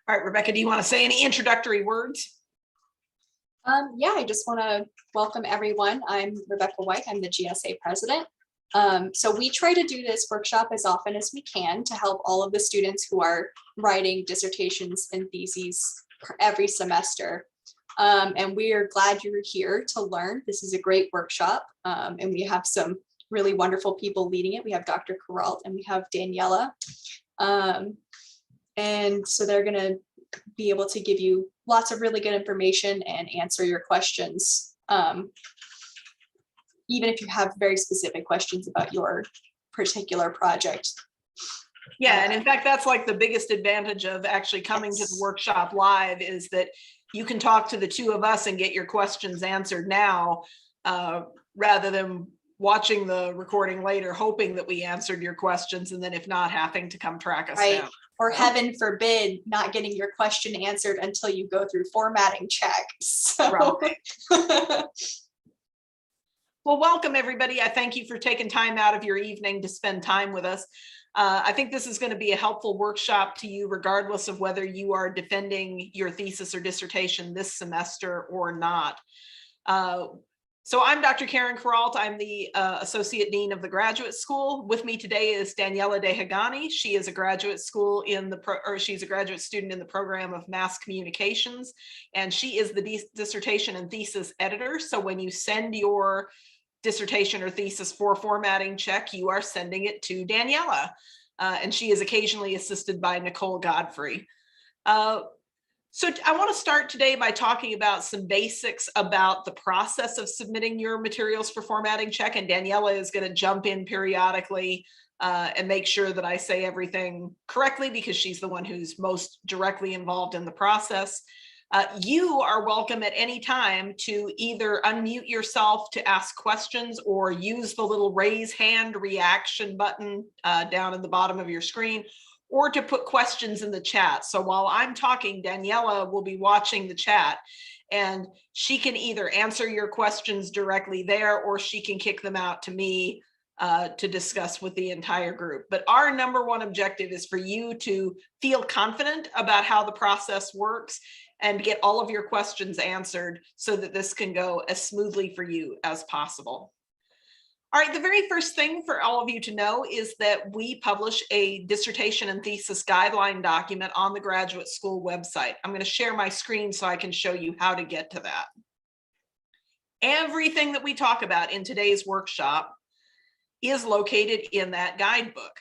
All right, Rebecca, do you want to say any introductory words? Yeah, I just want to welcome everyone. I'm Rebecca White. I'm the GSA president. So we try to do this workshop as often as we can to help all of the students who are writing dissertations and theses every semester. And we are glad you're here to learn. This is a great workshop, and we have some really wonderful people leading it. We have Dr. Kuralt and we have Daniela. And so they're going to be able to give you lots of really good information and answer your questions, even if you have very specific questions about your particular project. Yeah, and in fact, that's like the biggest advantage of actually coming to the workshop live is that you can talk to the two of us and get your questions answered now, rather than watching the recording later, hoping that we answered your questions, and then if not, having to come track us down. Or heaven forbid, not getting your question answered until you go through formatting check. So. Right. Well, welcome everybody. I thank you for taking time out of your evening to spend time with us. I think this is going to be a helpful workshop to you, regardless of whether you are defending your thesis or dissertation this semester or not. So I'm Dr. Karen Kuralt. I'm the Associate Dean of the Graduate School. With me today is Daniela Dehagani. She is a graduate school in the she's a graduate student in the program of Mass Communications, and she is the dissertation and thesis editor. So when you send your dissertation or thesis for formatting check, you are sending it to Daniela, and she is occasionally assisted by Nicole Godfrey. So I want to start today by talking about some basics about the process of submitting your materials for formatting check, and Daniela is going to jump in periodically and make sure that I say everything correctly, because she's the one who's most directly involved in the process. You are welcome at any time to either unmute yourself to ask questions or use the little raise hand reaction button down at the bottom of your screen, or to put questions in the chat. So while I'm talking, Daniela will be watching the chat, and she can either answer your questions directly there, or she can kick them out to me to discuss with the entire group. But our number one objective is for you to feel confident about how the process works and get all of your questions answered so that this can go as smoothly for you as possible. All right, the very first thing for all of you to know is that we publish a dissertation and thesis guideline document on the graduate school website. I'm going to share my screen so I can show you how to get to that. Everything that we talk about in today's workshop is located in that guidebook.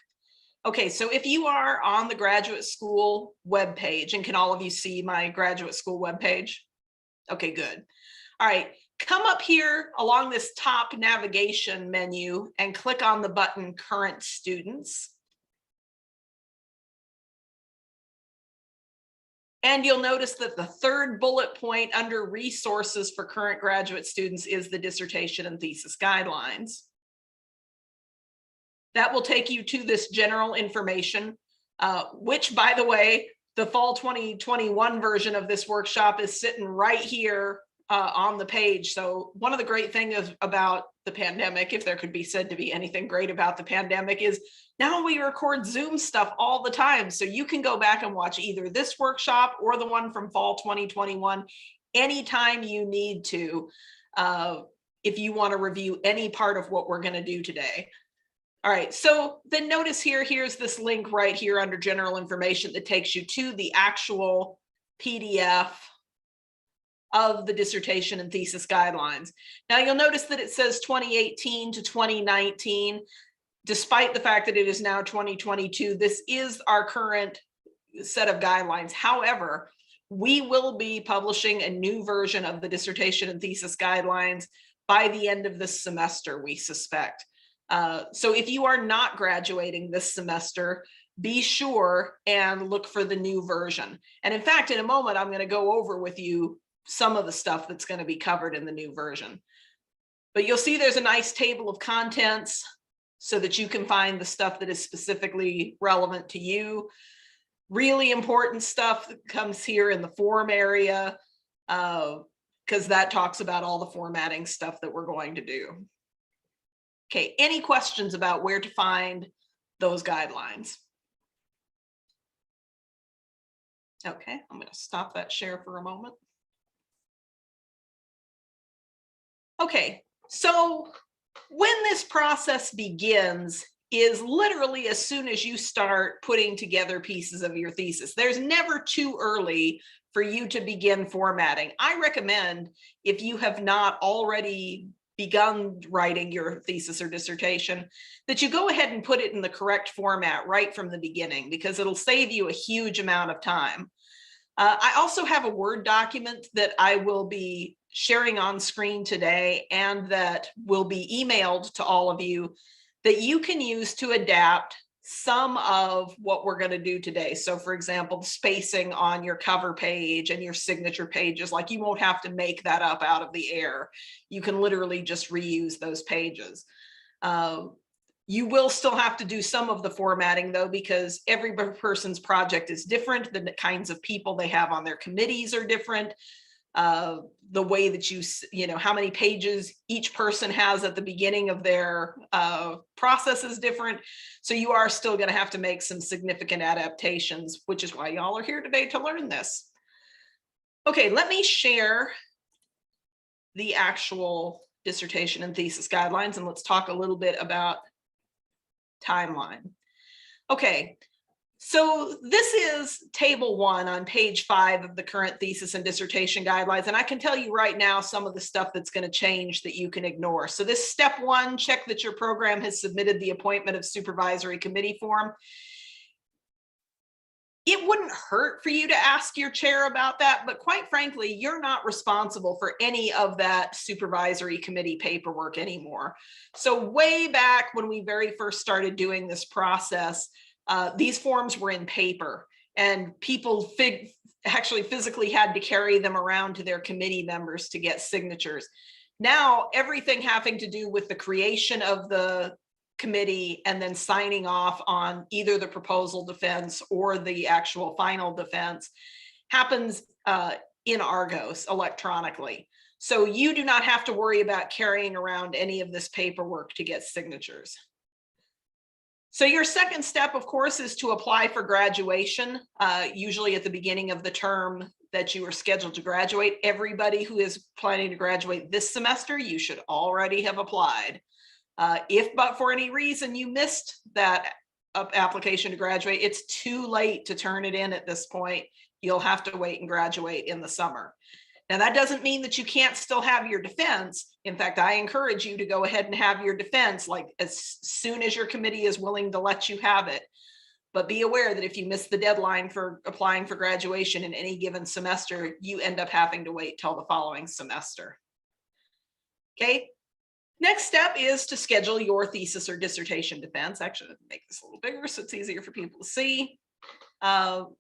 Okay, so if you are on the graduate school webpage, and can all of you see my graduate school webpage? Okay, good. All right. Come up here along this top navigation menu and click on the button Current Students. And you'll notice that the third bullet point under Resources for Current Graduate Students is the Dissertation and Thesis Guidelines. That will take you to this general information, which, by the way, the fall 2021 version of this workshop is sitting right here on the page. So one of the great things about the pandemic, if there could be said to be anything great about the pandemic, is now we record Zoom stuff all the time. So you can go back and watch either this workshop or the one from fall 2021 anytime you need to, if you want to review any part of what we're going to do today. All right, so then notice here's this link right here under general information that takes you to the actual PDF of the dissertation and thesis guidelines. Now you'll notice that it says 2018 to 2019, despite the fact that it is now 2022. This is our current set of guidelines. However, we will be publishing a new version of the dissertation and thesis guidelines by the end of this semester, we suspect. So if you are not graduating this semester, be sure and look for the new version. And in fact, in a moment, I'm going to go over with you some of the stuff that's going to be covered in the new version. But you'll see there's a nice table of contents so that you can find the stuff that is specifically relevant to you. Really important stuff that comes here in the form area, because that talks about all the formatting stuff that we're going to do. Okay, any questions about where to find those guidelines? Okay, I'm going to stop that share for a moment. Okay, so when this process begins is literally as soon as you start putting together pieces of your thesis. There's never too early for you to begin formatting. I recommend, if you have not already begun writing your thesis or dissertation, that you go ahead and put it in the correct format right from the beginning, because it'll save you a huge amount of time. I also have a Word document that I will be sharing on screen today, and that will be emailed to all of you, that you can use to adapt some of what we're going to do today. So for example, the spacing on your cover page and your signature pages, like, you won't have to make that up out of the air. You can literally just reuse those pages. You will still have to do some of the formatting though, because every person's project is different. The kinds of people they have on their committees are different. The way that you know, how many pages each person has at the beginning of their process is different. So you are still going to have to make some significant adaptations, which is why y'all are here today to learn this. Okay, let me share the actual dissertation and thesis guidelines, and let's talk a little bit about timeline. Okay, so this is table 1 on page 5 of the current thesis and dissertation guidelines, and I can tell you right now some of the stuff that's going to change that you can ignore. So this step 1, check that your program has submitted the appointment of supervisory committee form. It wouldn't hurt for you to ask your chair about that, but quite frankly, you're not responsible for any of that supervisory committee paperwork anymore. So way back when we very first started doing this process, these forms were in paper, and people actually physically had to carry them around to their committee members to get signatures. Now, everything having to do with the creation of the committee and then signing off on either the proposal defense or the actual final defense happens in Argos electronically. So you do not have to worry about carrying around any of this paperwork to get signatures. So your second step, of course, is to apply for graduation, usually at the beginning of the term that you are scheduled to graduate. Everybody who is planning to graduate this semester, you should already have applied. If but for any reason you missed that application to graduate, it's too late to turn it in at this point. You'll have to wait and graduate in the summer. Now, that doesn't mean that you can't still have your defense. In fact, I encourage you to go ahead and have your defense like as soon as your committee is willing to let you have it. But be aware that if you miss the deadline for applying for graduation in any given semester, you end up having to wait till the following semester. Okay. Next step is to schedule your thesis or dissertation defense. Actually, make this a little bigger so it's easier for people to see. Oh,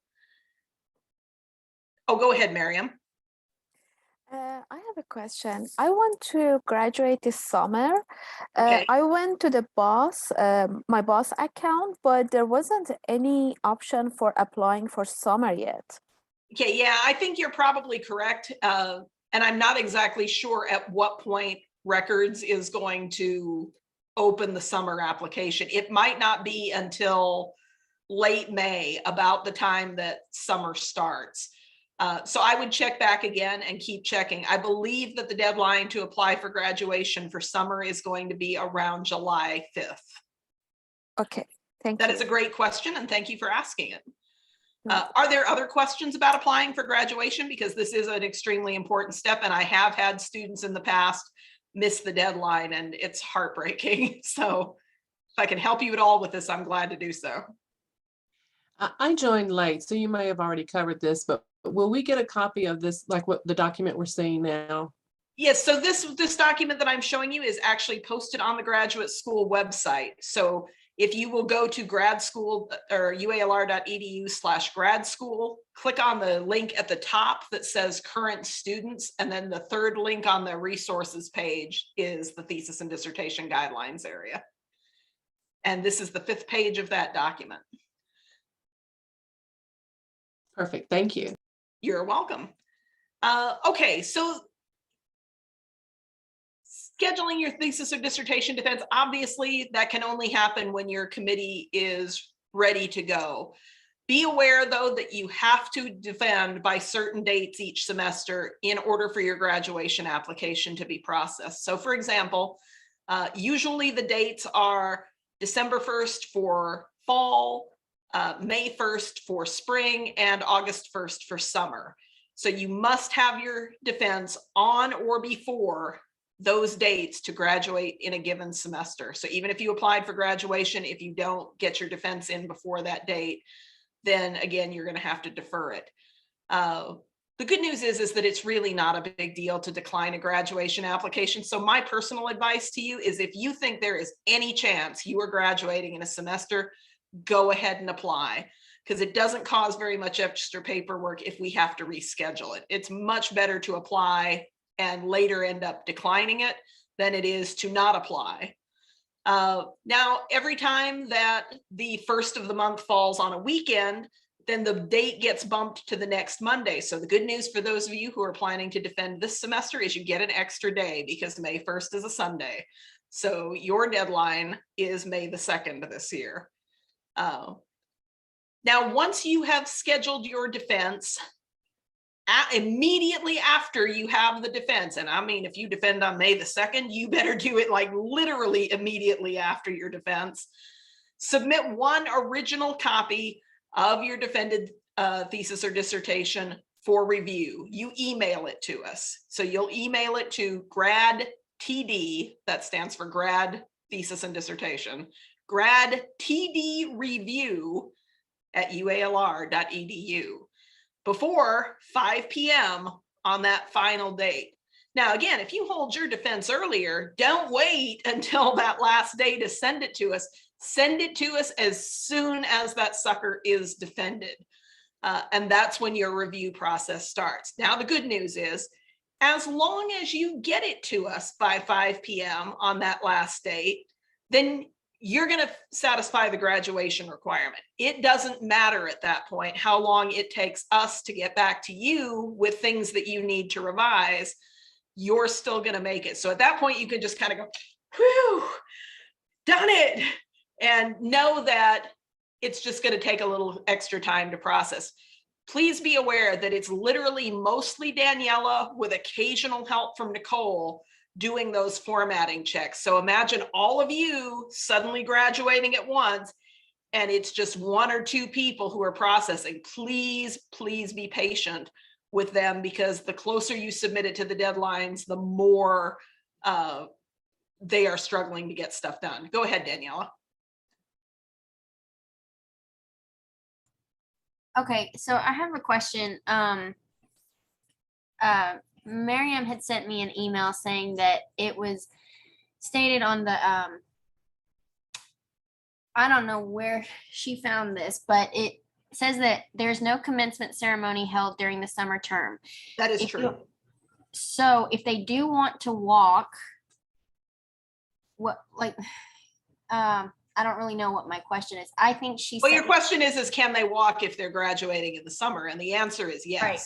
go ahead, Miriam. I have a question. I want to graduate this summer. Okay. I went to the my boss account, but there wasn't any option for applying for summer yet. Okay, yeah, I think you're probably correct. And I'm not exactly sure at what point Records is going to open the summer application. It might not be until late May, about the time that summer starts. So I would check back again and keep checking. I believe that the deadline to apply for graduation for summer is going to be around July 5th. Okay, thank you. That is a great question, and thank you for asking it. Are there other questions about applying for graduation? Because this is an extremely important step, and I have had students in the past miss the deadline, and it's heartbreaking. So if I can help you at all with this, I'm glad to do so. I joined late, so you may have already covered this, but will we get a copy of this, like what the document we're seeing now? Yes, so this document that I'm showing you is actually posted on the graduate school website. So if you will go to grad school or ualr.edu/grad school, click on the link at the top that says current students, and then the third link on the resources page is the thesis and dissertation guidelines area. And this is the 5th page of that document. Perfect, thank you. You're welcome. Okay, so scheduling your thesis or dissertation defense, obviously that can only happen when your committee is ready to go. Be aware, though, that you have to defend by certain dates each semester in order for your graduation application to be processed. So for example, usually the dates are December 1st for fall, May 1st for spring, and August 1st for summer. So you must have your defense on or before those dates to graduate in a given semester. So even if you applied for graduation, if you don't get your defense in before that date, then again, you're going to have to defer it. The good news is that it's really not a big deal to decline a graduation application. So my personal advice to you is, if you think there is any chance you are graduating in a semester, go ahead and apply, because it doesn't cause very much extra paperwork if we have to reschedule it. It's much better to apply and later end up declining it than it is to not apply. Now, every time that the first of the month falls on a weekend, then the date gets bumped to the next Monday. So the good news for those of you who are planning to defend this semester is you get an extra day, because May 1st is a Sunday. So your deadline is May the 2nd this year. Now, once you have scheduled your defense, immediately after you have the defense, and I mean, if you defend on May the 2nd, you better do it like literally immediately after your defense. Submit one original copy of your defended thesis or dissertation for review. You email it to us. So you'll email it to GradTD, that stands for Grad Thesis and Dissertation, gradtdreview@ualr.edu. before 5 p.m. on that final date. Now, again, if you hold your defense earlier, don't wait until that last day to send it to us. Send it to us as soon as that sucker is defended. And that's when your review process starts. Now, the good news is, as long as you get it to us by 5 p.m. on that last date, then you're going to satisfy the graduation requirement. It doesn't matter at that point how long it takes us to get back to you with things that you need to revise. You're still going to make it. So at that point, you can just kind of go, whew, done it. And know that it's just going to take a little extra time to process. Please be aware that it's literally mostly Daniela with occasional help from Nicole doing those formatting checks. So imagine all of you suddenly graduating at once, and it's just one or two people who are processing. Please, please be patient with them, because the closer you submit it to the deadlines, the more they are struggling to get stuff done. Go ahead, Daniela. Okay, so I have a question. Miriam had sent me an email saying that it was stated on the, I don't know where she found this, but it says that there's no commencement ceremony held during the summer term. That is true. So if they do want to walk, what, like, I don't really know what my question is. I think she Well, said, your question is can they walk if they're graduating in the summer? And the answer is yes. Right.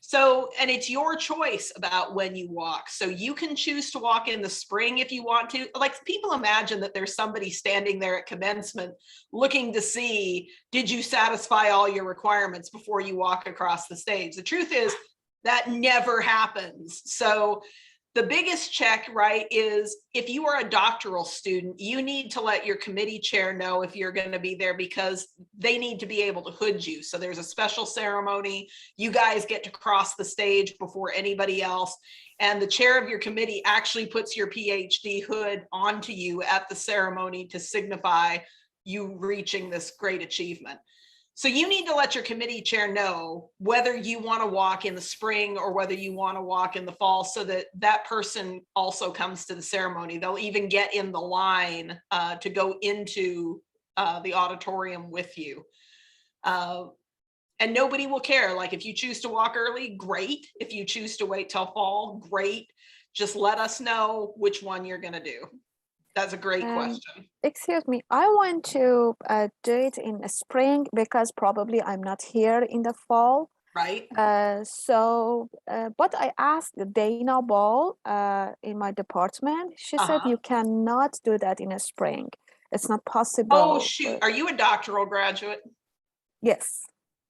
So, and it's your choice about when you walk. So you can choose to walk in the spring if you want to. Like, people imagine that there's somebody standing there at commencement looking to see, did you satisfy all your requirements before you walk across the stage? The truth is that never happens. So the biggest check, right, is if you are a doctoral student, you need to let your committee chair know if you're going to be there, because they need to be able to hood you. So there's a special ceremony. You guys get to cross the stage before anybody else. And the chair of your committee actually puts your PhD hood onto you at the ceremony to signify you reaching this great achievement. So you need to let your committee chair know whether you want to walk in the spring or whether you want to walk in the fall, so that that person also comes to the ceremony. They'll even get in the line to go into the auditorium with you. And nobody will care. Like, if you choose to walk early, great. If you choose to wait till fall, great. Just let us know which one you're going to do. That's a great question. Excuse me, I want to do it in the spring because probably I'm not here in the fall. Right. But I asked Dana Ball in my department. She said you cannot do that in the spring. It's not possible. Oh, shoot. Are you a doctoral graduate? Yes.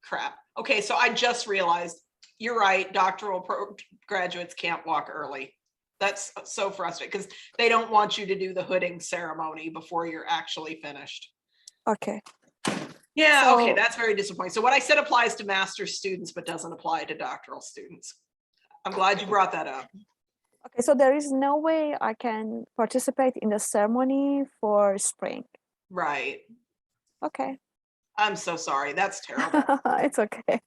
Crap. Okay, so I just realized, you're right, doctoral graduates can't walk early. That's so frustrating because they don't want you to do the hooding ceremony before you're actually finished. Okay. Yeah, okay, So- that's very disappointing. So what I said applies to master's students, but doesn't apply to doctoral students. I'm glad you brought that up. Okay, so there is no way I can participate in the ceremony for spring. Right. Okay. I'm so sorry. That's terrible. It's okay.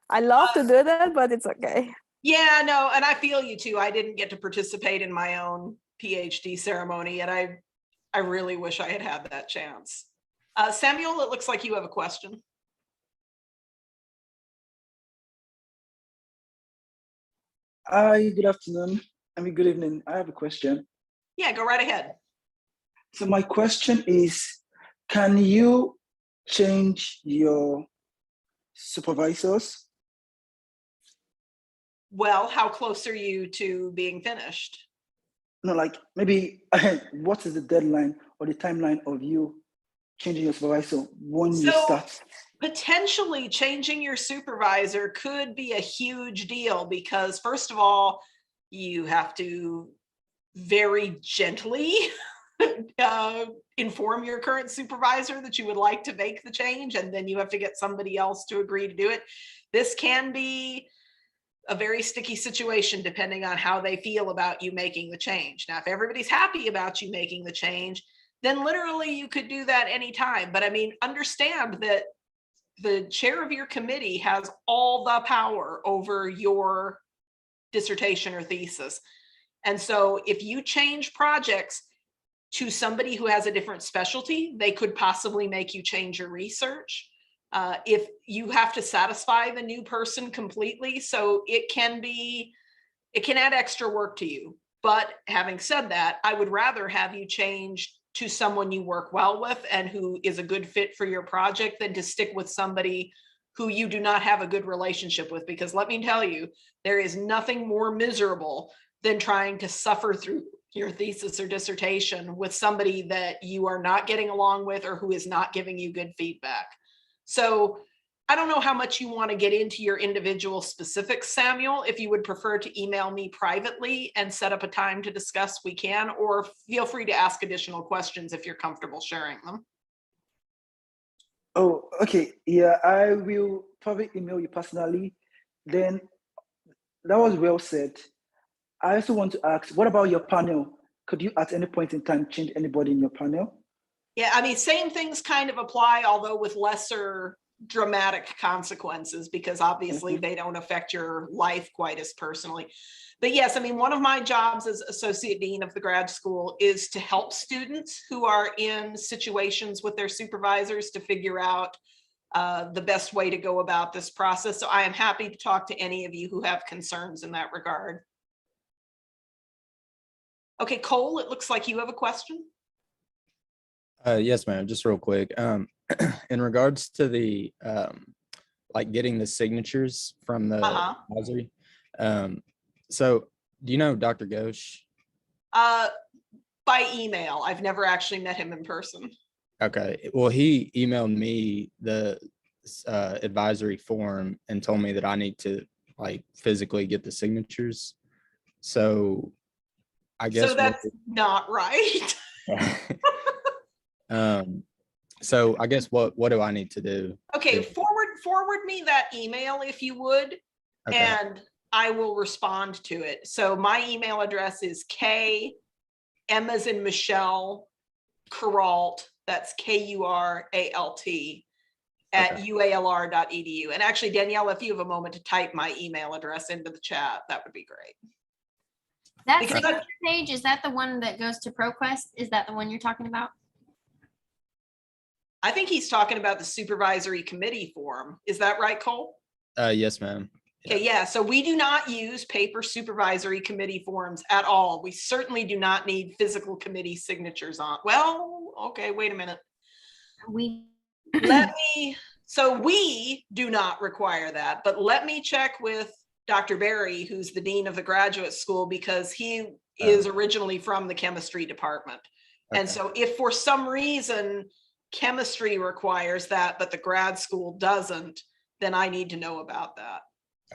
I love to do that, but it's okay. Yeah, no, and I feel you too. I didn't get to participate in my own PhD ceremony, and I really wish I had had that chance. Samuel, it looks like you have a question. Hi, good afternoon. I mean, good evening. I have a question. Yeah, go right ahead. So my question is, can you change your supervisors? Well, how close are you to being finished? No, like maybe what is the deadline or the timeline of you changing your supervisor when you So start? potentially changing your supervisor could be a huge deal because first of all, you have to very gently inform your current supervisor that you would like to make the change, and then you have to get somebody else to agree to do it. This can be a very sticky situation depending on how they feel about you making the change. Now, if everybody's happy about you making the change, then literally you could do that anytime. But I mean, understand that the chair of your committee has all the power over your dissertation or thesis. And so if you change projects to somebody who has a different specialty, they could possibly make you change your research. If you have to satisfy the new person completely, so it can add extra work to you. But having said that, I would rather have you change to someone you work well with and who is a good fit for your project than to stick with somebody who you do not have a good relationship with. Because let me tell you, there is nothing more miserable than trying to suffer through your thesis or dissertation with somebody that you are not getting along with or who is not giving you good feedback. So I don't know how much you want to get into your individual specifics, Samuel. If you would prefer to email me privately and set up a time to discuss, we can, or feel free to ask additional questions if you're comfortable sharing them. Oh, okay. Yeah, I will probably email you personally. Then that was well said. I also want to ask, what about your panel? Could you at any point in time change anybody in your panel? Yeah, I mean, same things kind of apply, although with lesser dramatic consequences, because obviously they don't affect your life quite as personally. But yes, I mean, one of my jobs as associate dean of the grad school is to help students who are in situations with their supervisors to figure out the best way to go about this process. So I am happy to talk to any of you who have concerns in that regard. Okay, Cole, it looks like you have a question. Yes, ma'am. Just real quick. In regards to the like getting the signatures from the advisory. So do you know Dr. Ghosh? By email. I've never actually met him in person. Okay. Well, he emailed me the advisory form and told me that I need to like physically get the signatures. So I guess so that's not right. So I guess what do I need to do? Okay, forward me that email if you would, Okay. and I will respond to it. So my email address is K, M as in Michelle, Kuralt, that's KURALT, at Okay. ualr.edu. And actually, Danielle, if you have a moment to type my email address into the chat, that would be great. That Because signature page, is that the one that goes to ProQuest? Is that the one you're talking about? I think he's talking about the supervisory committee form. Is that right, Cole? Yes, ma'am. Okay, yeah, so we do not use paper supervisory committee forms at all. We certainly do not need physical committee signatures on. Well, okay, wait a minute. So we do not require that, but let me check with Dr. Berry, who's the dean of the graduate school, because he is originally from the chemistry department. Okay. And so if for some reason chemistry requires that, but the grad school doesn't, then I need to know about that.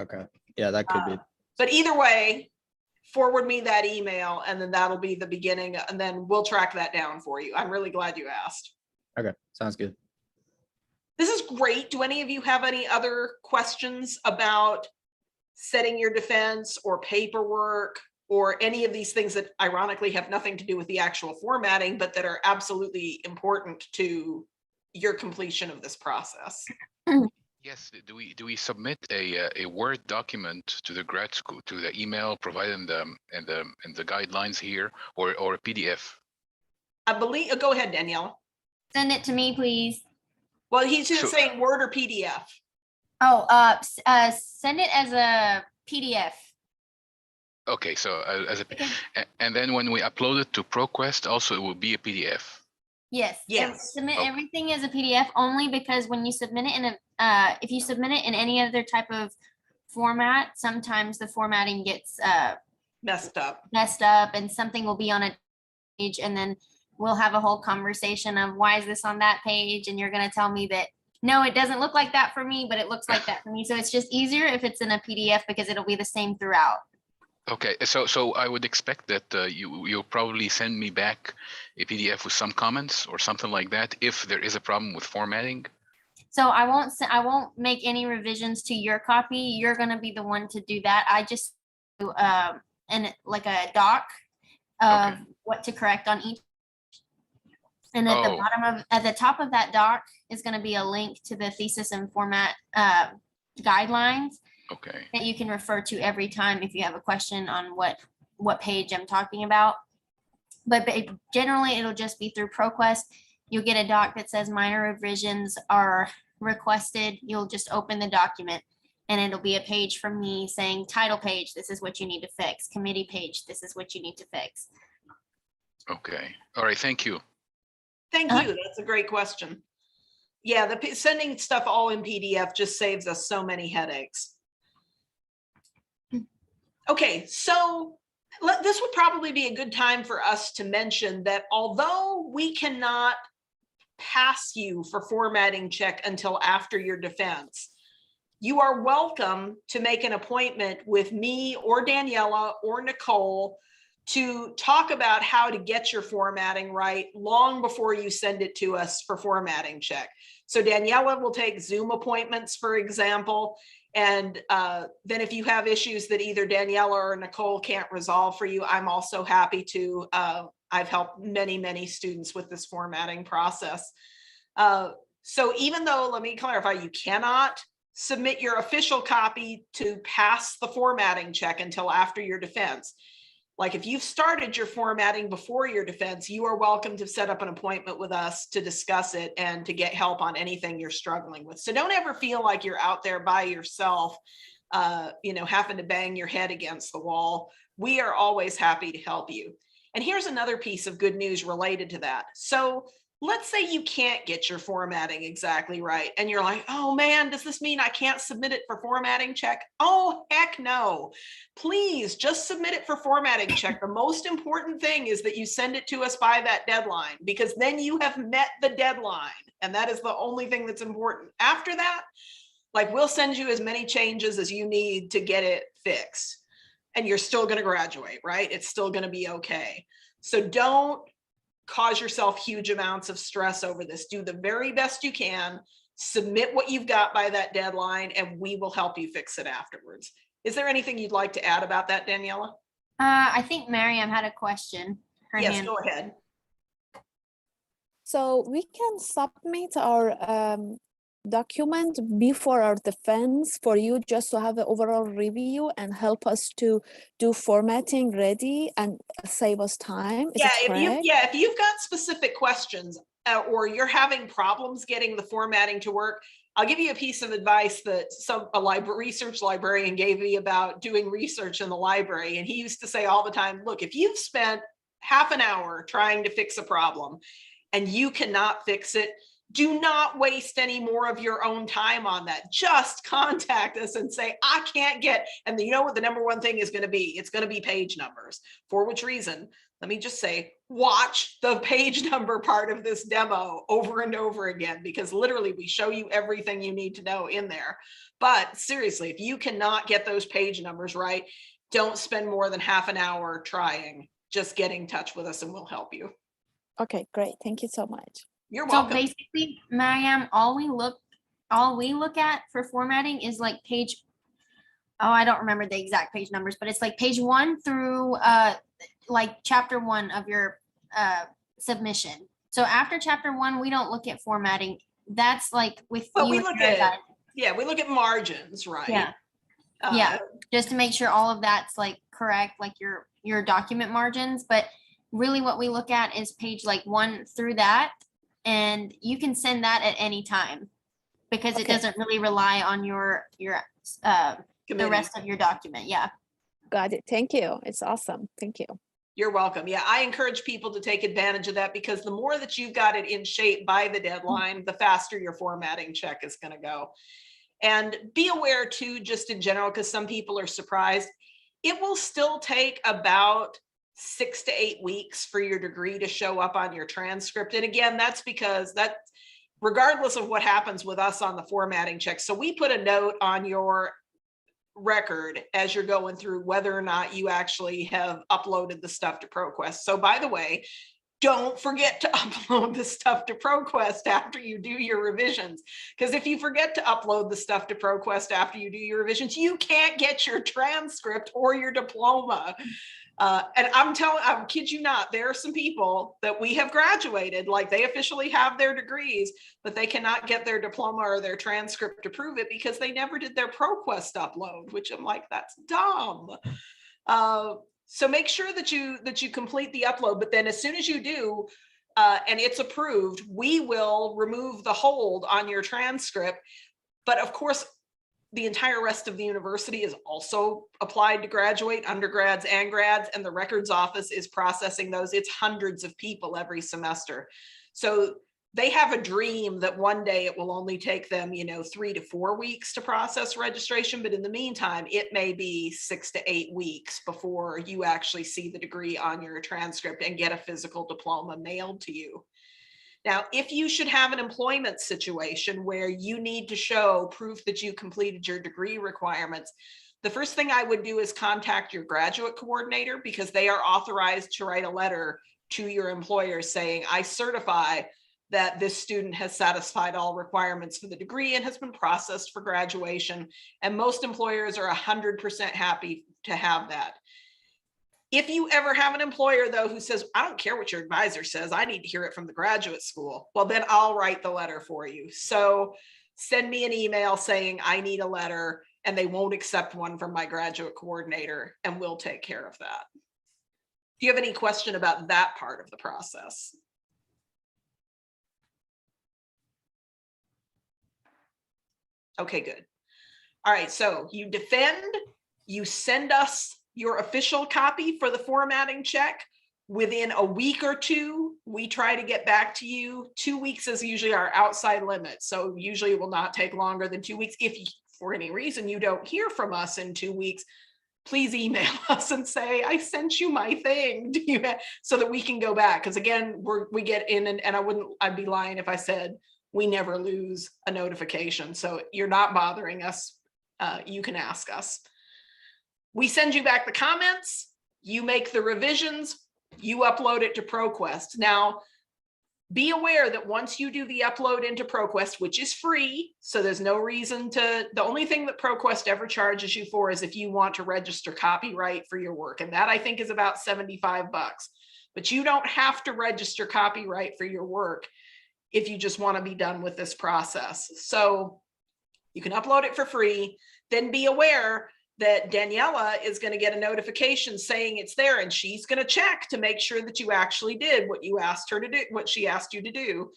Okay. Yeah, that could be. But either way, forward me that email and then that'll be the beginning and then we'll track that down for you. I'm really glad you asked. Okay. Sounds good. This is great. Do any of you have any other questions about setting your defense or paperwork or any of these things that ironically have nothing to do with the actual formatting, but that are absolutely important to your completion of this process? Yes, do we submit a Word document to the grad school, to the email provided in the guidelines here, or a PDF? I believe, go ahead, Daniela. Send it to me, please. Well, he's just So- saying Word or PDF. Oh, send it as a PDF. Okay, so Okay. and then when we upload it to ProQuest, also it will be a PDF. Yes. Yes. Submit Okay. everything as a PDF only because when you submit it in a, if you submit it in any other type of format, sometimes the formatting gets Messed up. messed up and something will be on a page and then we'll have a whole conversation of why is this on that page? And you're going to tell me that, no, it doesn't look like that for me, but it looks like that for me. So it's just easier if it's in a PDF because it'll be the same throughout. Okay, so I would expect that you'll probably send me back a PDF with some comments or something like that if there is a problem with formatting. So I won't make any revisions to your copy. You're going to be the one to do that. I just do and like a doc of Okay. what to correct on each. And at the Oh. bottom of, at the top of that doc is going to be a link to the thesis and format guidelines Okay. that you can refer to every time if you have a question on what page I'm talking about. But generally, it'll just be through ProQuest. You'll get a doc that says minor revisions are requested. You'll just open the document and it'll be a page from me saying title page, this is what you need to fix. Committee page, this is what you need to fix. Okay. All right. Thank you. Thank Uh-huh. you. That's a great question. Yeah, sending stuff all in PDF just saves us so many headaches. Okay, so this would probably be a good time for us to mention that although we cannot pass you for formatting check until after your defense, you are welcome to make an appointment with me or Daniela or Nicole to talk about how to get your formatting right long before you send it to us for formatting check. So Daniela will take Zoom appointments, for example, and then if you have issues that either Daniela or Nicole can't resolve for you, I'm also happy to. I've helped many, many students with this formatting process. So even though, let me clarify, you cannot submit your official copy to pass the formatting check until after your defense. Like if you've started your formatting before your defense, you are welcome to set up an appointment with us to discuss it and to get help on anything you're struggling with. So don't ever feel like you're out there by yourself, having to bang your head against the wall. We are always happy to help you. And here's another piece of good news related to that. So let's say you can't get your formatting exactly right. And you're like, oh man, does this mean I can't submit it for formatting check? Oh, heck no. Please just submit it for formatting check. The most important thing is that you send it to us by that deadline, because then you have met the deadline. And that is the only thing that's important. After that, like we'll send you as many changes as you need to get it fixed. And you're still going to graduate, right? It's still going to be okay. So don't cause yourself huge amounts of stress over this. Do the very best you can, submit what you've got by that deadline, and we will help you fix it afterwards. Is there anything you'd like to add about that, Daniela? I think Miriam had a question. Yes, go ahead. So we can submit our document before our defense for you just to have an overall review and help us to do formatting ready and save us time. Is it correct? If you've got specific questions or you're having problems getting the formatting to work, I'll give you a piece of advice that research librarian gave me about doing research in the library. And he used to say all the time, look, if you've spent half an hour trying to fix a problem and you cannot fix it, do not waste any more of your own time on that. Just contact us and say, I can't get, and you know what the number one thing is going to be? It's going to be page numbers. For which reason? let me just say, watch the page number part of this demo over and over again, because literally we show you everything you need to know in there. But seriously, if you cannot get those page numbers right, don't spend more than half an hour trying. Just get in touch with us and we'll help you. Okay, great. Thank you so much. You're So welcome. basically, Mariam, all we look at for formatting is like page, oh, I don't remember the exact page numbers, but it's like page 1 through like chapter 1 of your submission. So after chapter 1, we don't look at formatting. That's like with But you we and look your at, guide. yeah, we look at margins, right? Yeah. Yeah, just to make sure all of that's like correct, like your document margins. But really what we look at is page like 1 through that. And you can send that at any time because it Okay. doesn't really rely on the Committee. rest of your document. Yeah. Got it. Thank you. It's awesome. Thank you. You're welcome. Yeah, I encourage people to take advantage of that, because the more that you've got it in shape by the deadline, the faster your formatting check is going to go. And be aware too, just in general, because some people are surprised, it will still take about 6 to 8 weeks for your degree to show up on your transcript. And again, that's because that, regardless of what happens with us on the formatting check. So we put a note on your record as you're going through whether or not you actually have uploaded the stuff to ProQuest. So by the way, don't forget to upload the stuff to ProQuest after you do your revisions. Because if you forget to upload the stuff to ProQuest after you do your revisions, you can't get your transcript or your diploma. And I kid you not, there are some people that we have graduated, like they officially have their degrees, but they cannot get their diploma or their transcript to prove it because they never did their ProQuest upload, which I'm like, that's dumb. So make sure that you complete the upload, but then as soon as you do, and it's approved, we will remove the hold on your transcript. But of course, the entire rest of the university is also applied to graduate, undergrads and grads, and the records office is processing those. It's hundreds of people every semester. So they have a dream that one day it will only take them, 3 to 4 weeks to process registration. But in the meantime, it may be 6 to 8 weeks before you actually see the degree on your transcript and get a physical diploma mailed to you. Now, if you should have an employment situation where you need to show proof that you completed your degree requirements, the first thing I would do is contact your graduate coordinator, because they are authorized to write a letter to your employer saying, I certify that this student has satisfied all requirements for the degree and has been processed for graduation. And most employers are 100% happy to have that. If you ever have an employer, though, who says, I don't care what your advisor says, I need to hear it from the graduate school, well, then I'll write the letter for you. So send me an email saying I need a letter, and they won't accept one from my graduate coordinator, and we'll take care of that. Do you have any question about that part of the process? Okay, good. All right, so you defend, you send us your official copy for the formatting check. Within a week or two, we try to get back to you. 2 weeks is usually our outside limit. So usually it will not take longer than 2 weeks. If for any reason you don't hear from us in 2 weeks, please email us and say, I sent you my thing, so that we can go back. Because again, we get in, and I'd be lying if I said we never lose a notification. So you're not bothering us. You can ask us. We send you back the comments, you make the revisions, you upload it to ProQuest. Now, be aware that once you do the upload into ProQuest, which is free, so there's no reason to, the only thing that ProQuest ever charges you for is if you want to register copyright for your work. And that I think is about $75. But you don't have to register copyright for your work if you just want to be done with this process. So you can upload it for free. Then be aware that Daniela is going to get a notification saying it's there, and she's going to check to make sure that you actually did what you asked her to do, what she asked you to do.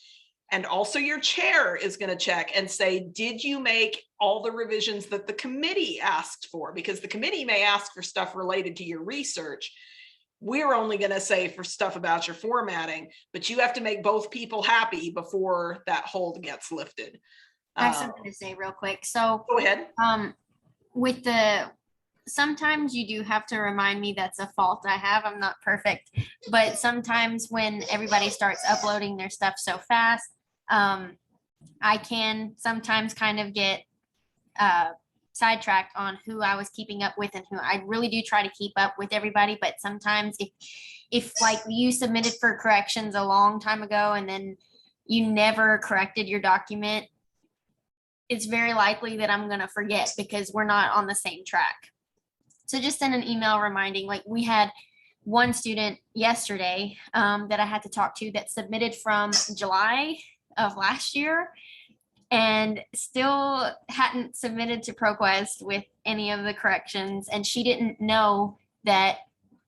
And also your chair is going to check and say, did you make all the revisions that the committee asked for? Because the committee may ask for stuff related to your research. We're only going to say for stuff about your formatting, but you have to make both people happy before that hold gets lifted. I have something to say real quick. So Go ahead. with the sometimes you do have to remind me that's a fault I have. I'm not perfect, but sometimes when everybody starts uploading their stuff so fast, I can sometimes kind of get sidetracked on who I was keeping up with and who I really do try to keep up with everybody. But sometimes if like you submitted for corrections a long time ago and then you never corrected your document, it's very likely that I'm going to forget because we're not on the same track. So just send an email reminding, like we had one student yesterday that I had to talk to that submitted from July of last year and still hadn't submitted to ProQuest with any of the corrections. And she didn't know that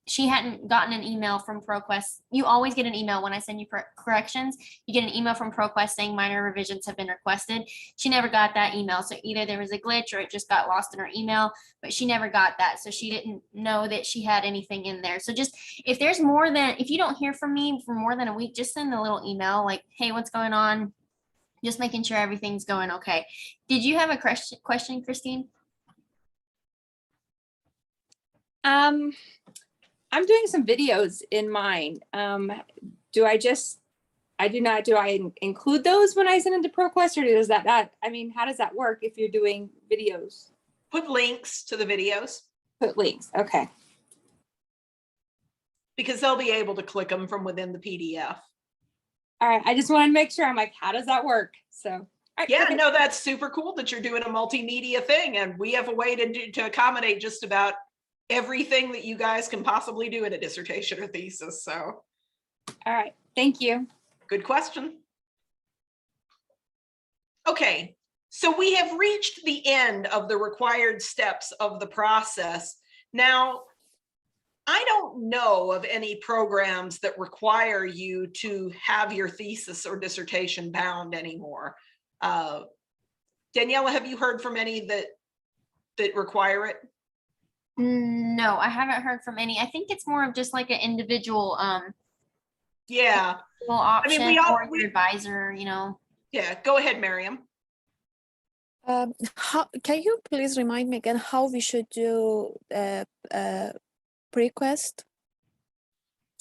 she hadn't gotten an email from ProQuest. You always get an email when I send you corrections. You get an email from ProQuest saying minor revisions have been requested. She never got that email. So either there was a glitch or it just got lost in her email, but she never got that. So she didn't know that she had anything in there. So just if you don't hear from me for more than a week, just send a little email like, hey, what's going on? Just making sure everything's going okay. Did you have a question, Christine? I'm doing some videos in mine. Do I include those when I send into ProQuest, or does that not? I mean, how does that work if you're doing videos? Put links to the videos Put links. Okay. because they'll be able to click them from within the PDF. All right. I just want to make sure. I'm like, how does that work? So. All right, Yeah, okay. no, that's super cool that you're doing a multimedia thing, and we have a way to accommodate just about everything that you guys can possibly do in a dissertation or thesis. So, All right. Thank you. good question. Okay, so we have reached the end of the required steps of the process. Now, I don't know of any programs that require you to have your thesis or dissertation bound anymore. Daniela, have you heard from any that require it? No, I haven't heard from any. I think it's more of just like an individual Yeah, option we or your advisor, you know. yeah, go ahead, Miriam. Can you please remind me again how we should do ProQuest?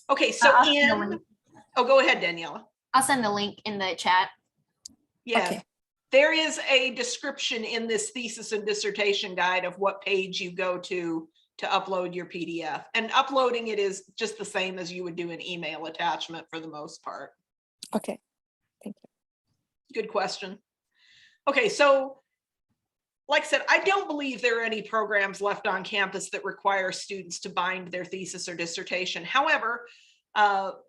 Okay, so I'll send the link. go ahead, Daniela. I'll send the link in the chat. Yeah, Okay. there is a description in this thesis and dissertation guide of what page you go to upload your PDF. And uploading it is just the same as you would do an email attachment for the most part. Okay. Thank you. Good question. Okay, so like I said, I don't believe there are any programs left on campus that require students to bind their thesis or dissertation. However,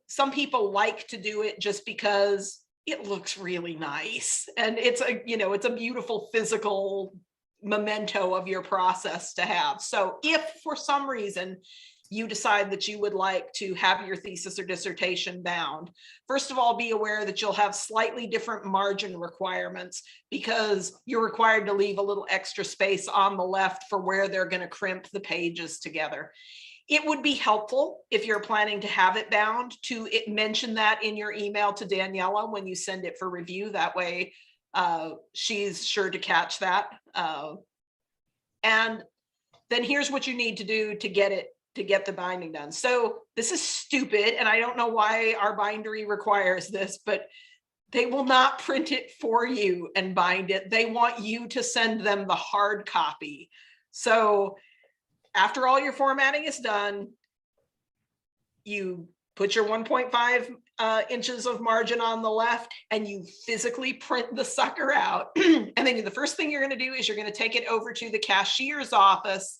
some people like to do it just because it looks really nice. And it's a beautiful physical memento of your process to have. So if for some reason you decide that you would like to have your thesis or dissertation bound, first of all, be aware that you'll have slightly different margin requirements because you're required to leave a little extra space on the left for where they're going to crimp the pages together. It would be helpful if you're planning to have it bound to mention that in your email to Daniela when you send it for review. That way she's sure to catch that. And then here's what you need to do to get the binding done. So this is stupid, and I don't know why our bindery requires this, but they will not print it for you and bind it. They want you to send them the hard copy. So after all your formatting is done, you put your 1.5 inches of margin on the left and you physically print the sucker out. And then the first thing you're going to do is you're going to take it over to the cashier's office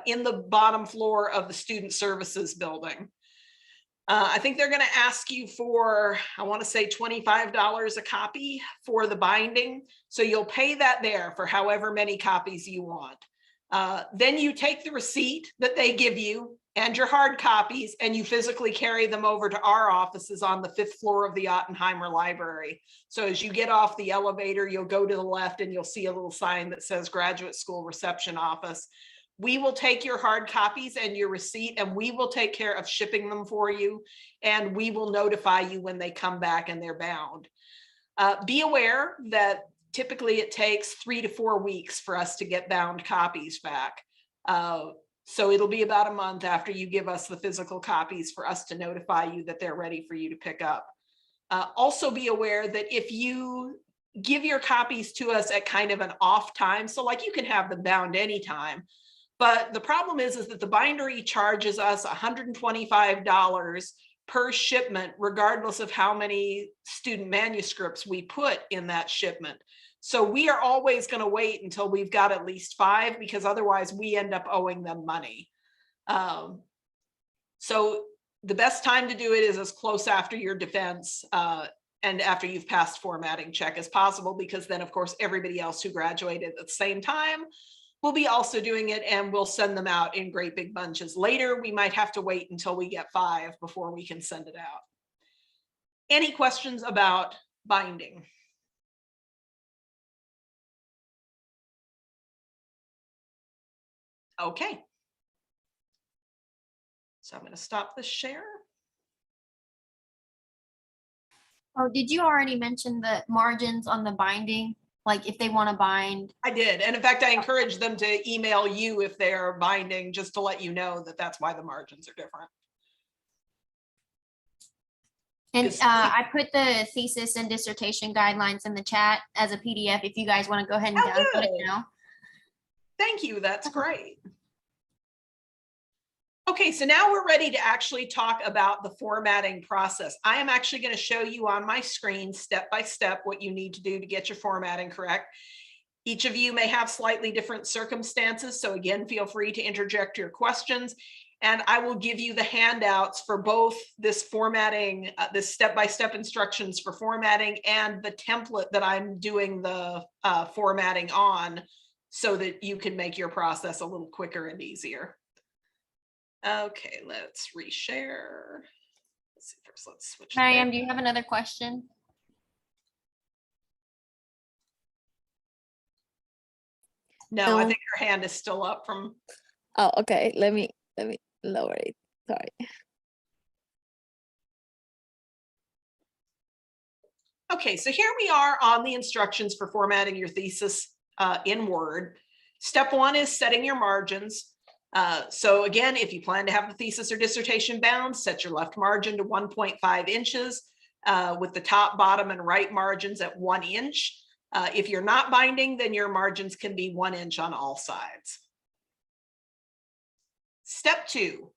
in the bottom floor of the student services building. I think they're going to ask you for, I want to say $25 a copy for the binding. So you'll pay that there for however many copies you want. Then you take the receipt that they give you and your hard copies, and you physically carry them over to our offices on the 5th floor of the Ottenheimer Library. So as you get off the elevator, you'll go to the left and you'll see a little sign that says Graduate School Reception Office. We will take your hard copies and your receipt, and we will take care of shipping them for you. And we will notify you when they come back and they're bound. Be aware that typically it takes 3 to 4 weeks for us to get bound copies back. So it'll be about a month after you give us the physical copies for us to notify you that they're ready for you to pick up. Also be aware that if you give your copies to us at kind of an off time, so like you can have them bound anytime, but the problem is that the bindery charges us $125 per shipment, regardless of how many student manuscripts we put in that shipment. So we are always going to wait until we've got at least 5, because otherwise we end up owing them money. So the best time to do it is as close after your defense and after you've passed formatting check as possible, because then of course everybody else who graduated at the same time will be also doing it, and we'll send them out in great big bunches. Later, we might have to wait until we get 5 before we can send it out. Any questions about binding? Okay. So I'm going to stop the share. Oh, did you already mention the margins on the binding? Like if they want to bind? I did. And in fact, I encourage them to email you if they're binding, just to let you know that that's why the margins are different. And I put the thesis and dissertation guidelines in the chat as a PDF if you guys want to go ahead and download it now. Thank you. That's great. Okay, so now we're ready to actually talk about the formatting process. I am actually going to show you on my screen step by step what you need to do to get your formatting correct. Each of you may have slightly different circumstances, so again, feel free to interject your questions, and I will give you the handouts for both this formatting, this step-by-step instructions for formatting, and the template that I'm doing the formatting on, so that you can make your process a little quicker and easier. Okay, let's reshare. Let's see first, let's switch. Mariam, do you have another question? No, I think her hand is still up from. Oh, okay. Let me lower it. Sorry. Okay, so here we are on the instructions for formatting your thesis in Word. Step 1 is setting your margins. So again, if you plan to have the thesis or dissertation bound, set your left margin to 1.5 inches with the top, bottom, and right margins at 1 inch. If you're not binding, then your margins can be 1 inch on all sides. Step 2,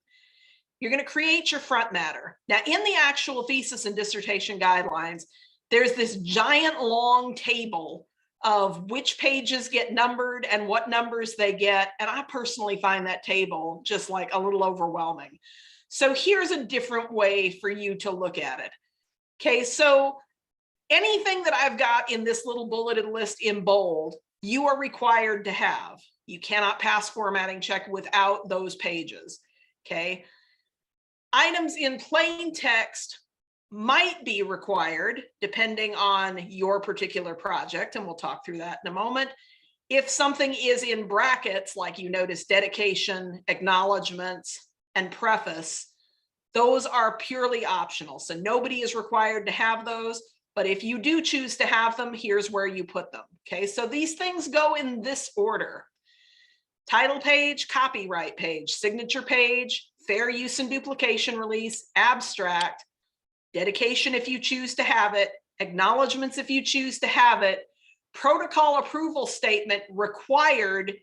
you're going to create your front matter. Now, in the actual thesis and dissertation guidelines, there's this giant long table of which pages get numbered and what numbers they get. And I personally find that table just like a little overwhelming. So here's a different way for you to look at it. Okay, so anything that I've got in this little bulleted list in bold, you are required to have. You cannot pass formatting check without those pages. Okay. Items in plain text might be required depending on your particular project, and we'll talk through that in a moment. If something is in brackets, like you notice dedication, acknowledgements, and preface, those are purely optional. So nobody is required to have those, but if you do choose to have them, here's where you put them. Okay, so these things go in this order: title page, copyright page, signature page, fair use and duplication release, abstract, dedication if you choose to have it, acknowledgements if you choose to have it, protocol approval statement required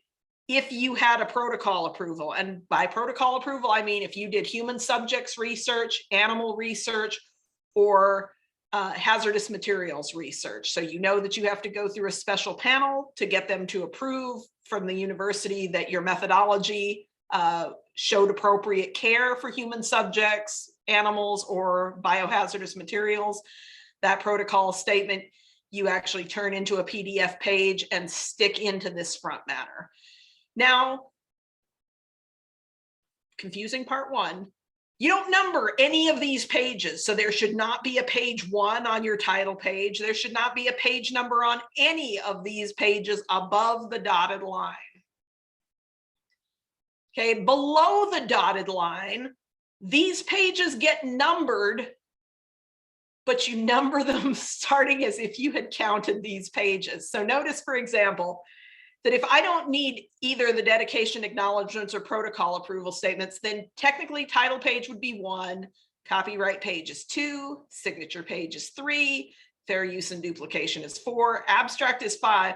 if you had a protocol approval. And by protocol approval, I mean if you did human subjects research, animal research, or hazardous materials research. So you know that you have to go through a special panel to get them to approve from the university that your methodology showed appropriate care for human subjects, animals, or biohazardous materials. That protocol statement you actually turn into a PDF page and stick into this front matter. Now, confusing part 1, you don't number any of these pages. So there should not be a page 1 on your title page. There should not be a page number on any of these pages above the dotted line. Okay, below the dotted line, these pages get numbered, but you number them starting as if you had counted these pages. So notice, for example, that if I don't need either the dedication acknowledgements or protocol approval statements, then technically title page would be 1, copyright page is 2, signature page is 3, fair use and duplication is 4, abstract is 5,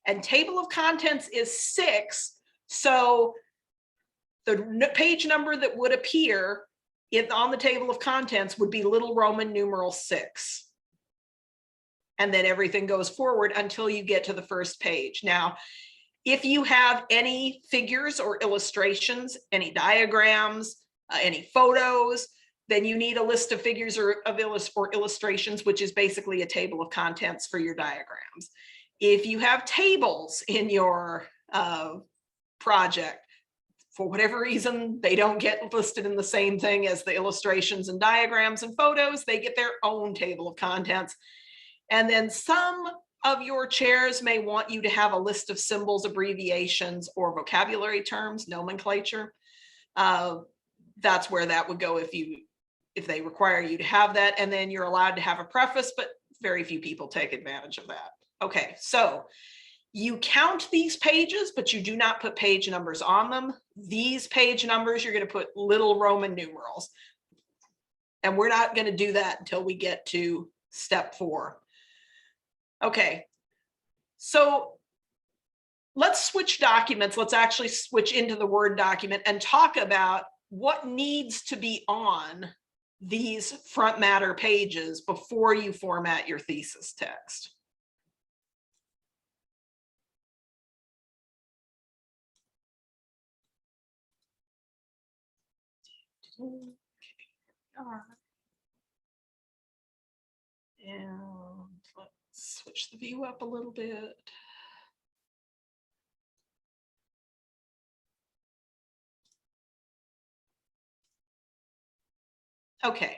and table of contents is 6. So the page number that would appear on the table of contents would be little Roman numeral 6. And then everything goes forward until you get to the first page. Now, if you have any figures or illustrations, any diagrams, any photos, then you need a list of figures or illustrations, which is basically a table of contents for your diagrams. If you have tables in your project, for whatever reason, they don't get listed in the same thing as the illustrations and diagrams and photos, they get their own table of contents. And then some of your chairs may want you to have a list of symbols, abbreviations, or vocabulary terms, nomenclature. That's where that would go if they require you to have that. And then you're allowed to have a preface, but very few people take advantage of that. Okay, so you count these pages, but you do not put page numbers on them. These page numbers, you're going to put little Roman numerals. And we're not going to do that until we get to step 4. Okay, so let's switch documents. Let's actually switch into the Word document and talk about what needs to be on these front matter pages before you format your thesis text. And let's switch the view up a little bit. Okay.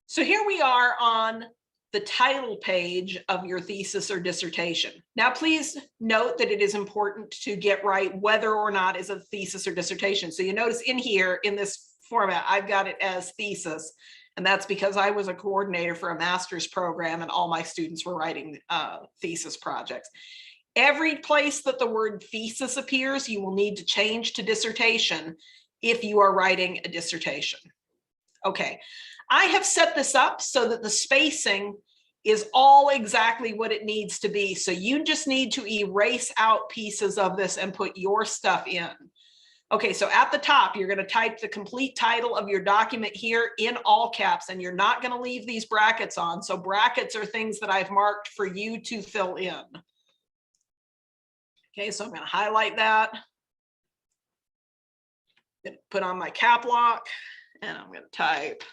So here we are on the title page of your thesis or dissertation. Now, please note that it is important to get right whether or not it's a thesis or dissertation. So you notice in here, in this format, I've got it as thesis. And that's because I was a coordinator for a master's program and all my students were writing thesis projects. Every place that the word thesis appears, you will need to change to dissertation if you are writing a dissertation. Okay, I have set this up so that the spacing is all exactly what it needs to be. So you just need to erase out pieces of this and put your stuff in. Okay, so at the top, you're going to type the complete title of your document here in all caps, and you're not going to leave these brackets on. So brackets are things that I've marked for you to fill in. Okay, so I'm going to highlight that. Put on my cap lock, and I'm going to type.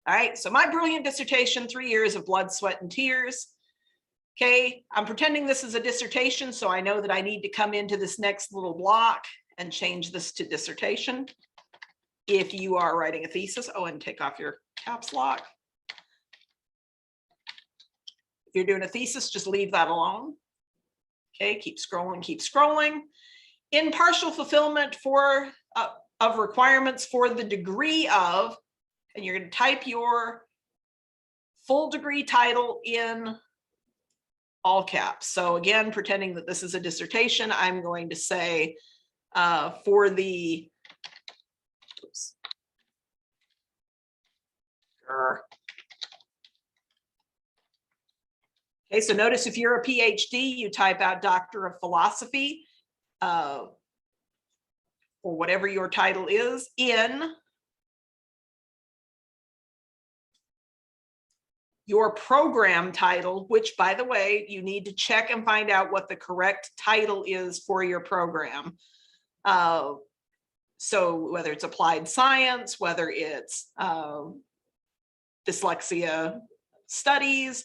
All right, so my brilliant dissertation, 3 years of blood, sweat, and tears. Okay, I'm pretending this is a dissertation, so I know that I need to come into this next little block and change this to dissertation. If you are writing a thesis, and take off your caps lock. If you're doing a thesis, just leave that alone. Okay, keep scrolling, keep scrolling. In partial fulfillment of requirements for the degree of, and you're going to type your full degree title in all caps. So again, pretending that this is a dissertation, I'm going to say for the, oops. Okay, so notice if you're a PhD, you type out Doctor of Philosophy, or whatever your title is, in your program title, which, by the way, you need to check and find out what the correct title is for your program. So whether it's applied science, whether it's dyslexia studies,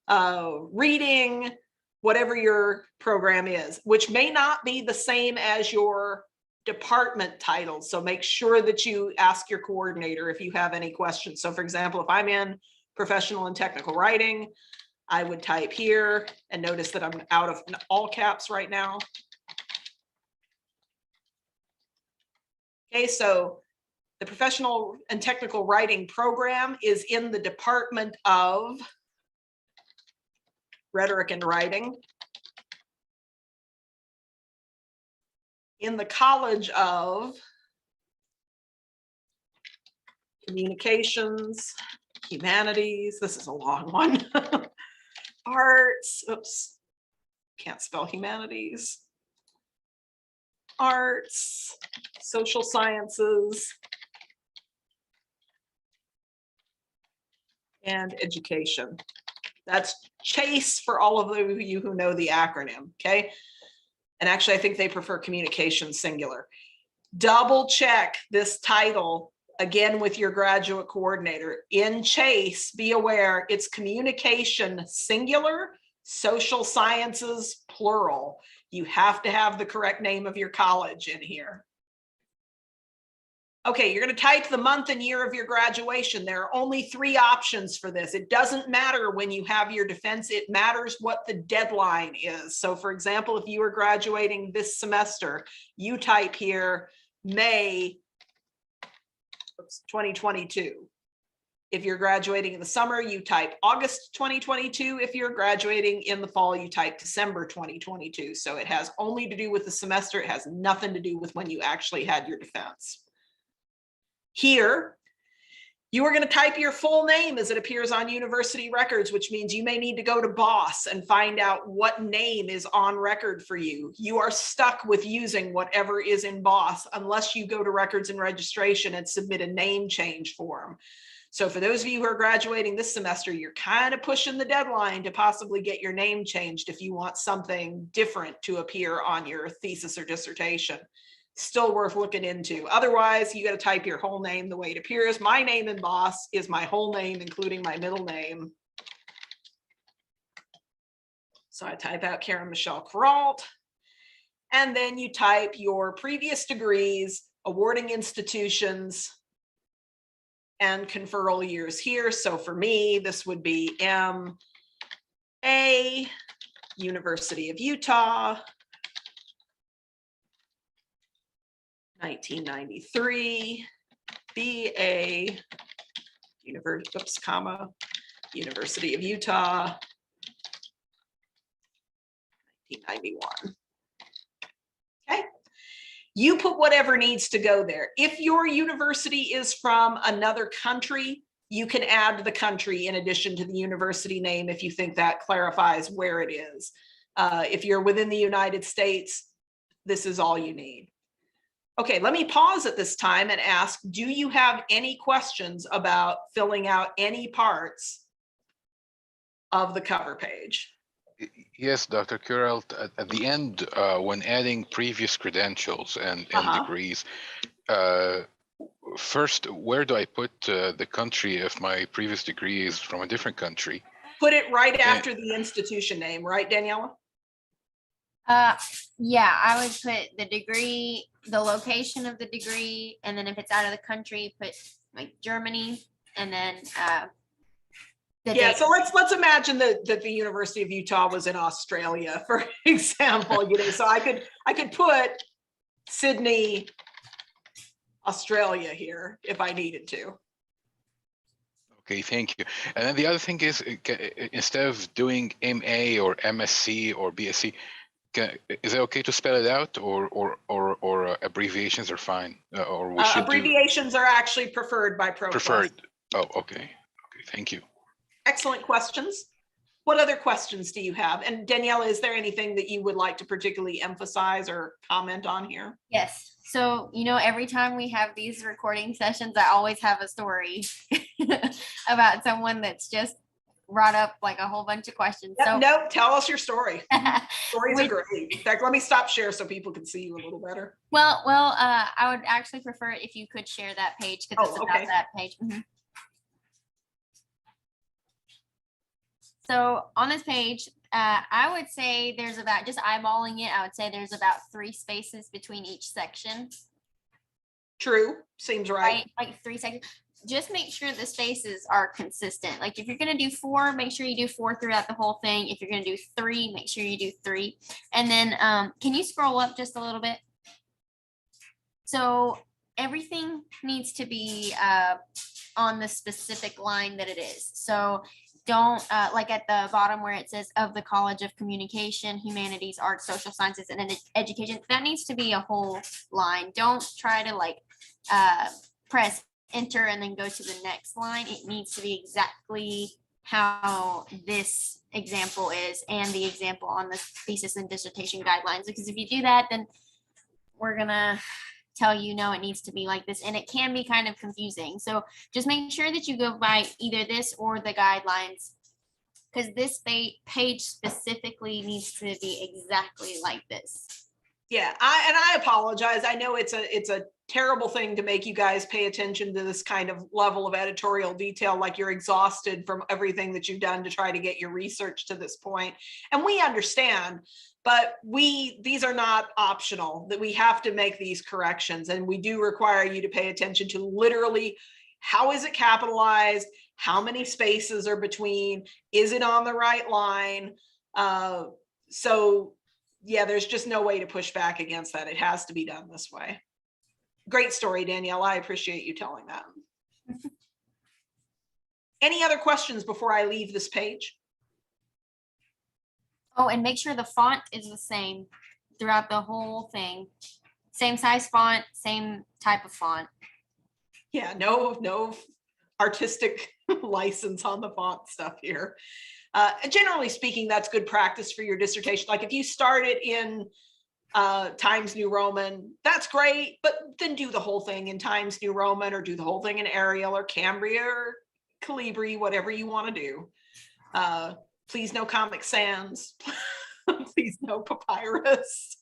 reading, whatever your program is, which may not be the same as your department title. So make sure that you ask your coordinator if you have any questions. So for example, if I'm in professional and technical writing, I would type here, and notice that I'm out of all caps right now. Okay, so the professional and technical writing program is in the Department of Rhetoric and Writing, in the College of Communications, Humanities. This is a long one. Arts, oops, can't spell humanities. Arts, social sciences, and education. That's CHASE for all of you who know the acronym, okay? And actually, I think they prefer communication singular. Double check this title again with your graduate coordinator. In CHASE, be aware it's communication singular, social sciences plural. You have to have the correct name of your college in here. Okay, you're going to type the month and year of your graduation. There are only 3 options for this. It doesn't matter when you have your defense. It matters what the deadline is. So for example, if you are graduating this semester, you type here May 2022. If you're graduating in the summer, you type August 2022. If you're graduating in the fall, you type December 2022. So it has only to do with the semester. It has nothing to do with when you actually had your defense. Here, you are going to type your full name as it appears on university records, which means you may need to go to BOSS and find out what name is on record for you. You are stuck with using whatever is in BOSS unless you go to records and registration and submit a name change form. So for those of you who are graduating this semester, you're kind of pushing the deadline to possibly get your name changed if you want something different to appear on your thesis or dissertation. Still worth looking into. Otherwise, you got to type your whole name the way it appears. My name in BOSS is my whole name, including my middle name. So I type out Karen Michelle Kuralt, and then you type your previous degrees, awarding institutions, and conferral years here. So for me, this would be M.A., University of Utah, 1993, B.A., University of Utah, 1991. Okay. You put whatever needs to go there. If your university is from another country, you can add the country in addition to the university name if you think that clarifies where it is. If you're within the United States, this is all you need. Okay, let me pause at this time and ask, do you have any questions about filling out any parts of the cover page? Yes, Dr. Kuralt, at the end, when adding previous credentials and degrees, first, where do I put the country if my previous degree is from a different country? Put it right after the institution name, right, Daniela? Yeah, I would put the degree, the location of the degree, and then if it's out of the country, put like Germany, and then the Yeah, date. so let's imagine that the University of Utah was in Australia, for example. You know, so I could put Sydney, Australia here if I needed to. Okay, thank you. And then the other thing is, instead of doing MA or MSc or BSc, is it okay to spell it out, or abbreviations are fine? Or we should abbreviations are actually preferred by ProQuest. Preferred. Oh, okay. Okay, thank you. Excellent questions. What other questions do you have? And Daniela, is there anything that you would like to particularly emphasize or comment on here? Yes. So, you know, every time we have these recording sessions, I always have a story about someone that's just brought up like a whole bunch of questions. Yep, So nope, tell us your story. Stories are great. In fact, let me stop share so people can see you a little better. Well, I would actually prefer if you could share that page because it's about that page. So on this page, I would say there's about, just eyeballing it, I would say there's about 3 spaces between each section. True, seems right. Like 3 sections. just make sure the spaces are consistent. Like if you're gonna do 4, make sure you do 4 throughout the whole thing. If you're gonna do 3, make sure you do 3. And then can you scroll up just a little bit? So everything needs to be on the specific line that it is. So don't like at the bottom where it says of the College of Communication, Humanities, Arts, Social Sciences, and Education, that needs to be a whole line. Don't try to like press enter and then go to the next line. It needs to be exactly how this example is and the example on the thesis and dissertation guidelines. Because if you do that, then we're gonna tell you no, it needs to be like this, and it can be kind of confusing. So just make sure that you go by either this or the guidelines, because this page specifically needs to be exactly like this. Yeah, I apologize. I know it's a terrible thing to make you guys pay attention to this kind of level of editorial detail, like you're exhausted from everything that you've done to try to get your research to this point. And we understand, but these are not optional, that we have to make these corrections. And we do require you to pay attention to literally, how is it capitalized? How many spaces are between? Is it on the right line? So yeah, there's just no way to push back against that. It has to be done this way. Great story, Danielle. I appreciate you telling that. Any other questions before I leave this page? Oh, and make sure the font is the same throughout the whole thing. Same size font, same type of font. Yeah, no artistic license on the font stuff here. Generally speaking, that's good practice for your dissertation. Like if you start it in Times New Roman, that's great, but then do the whole thing in Times New Roman, or do the whole thing in Arial or Cambria or Calibri, whatever you want to do. Please no Comic Sans. Please no Papyrus.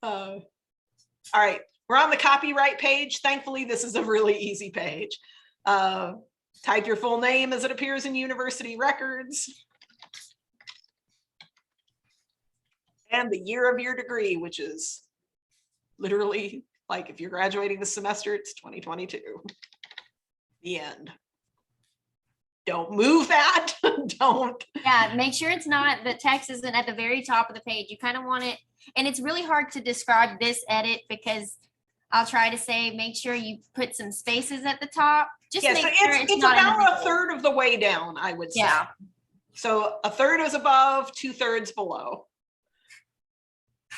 All right, we're on the copyright page. Thankfully, this is a really easy page. Type your full name as it appears in university records. And the year of your degree, which is literally, like if you're graduating this semester, it's 2022. The end. Don't move that. Don't. Yeah, make sure it's not, the text isn't at the very top of the page. You kind of want it, and it's really hard to describe this edit because I'll try to say, make sure you put some spaces at the top. Just Yeah, make so sure it's not in the about middle. a third of the way down, I would say. Yeah. So a third is above, 2/3 below.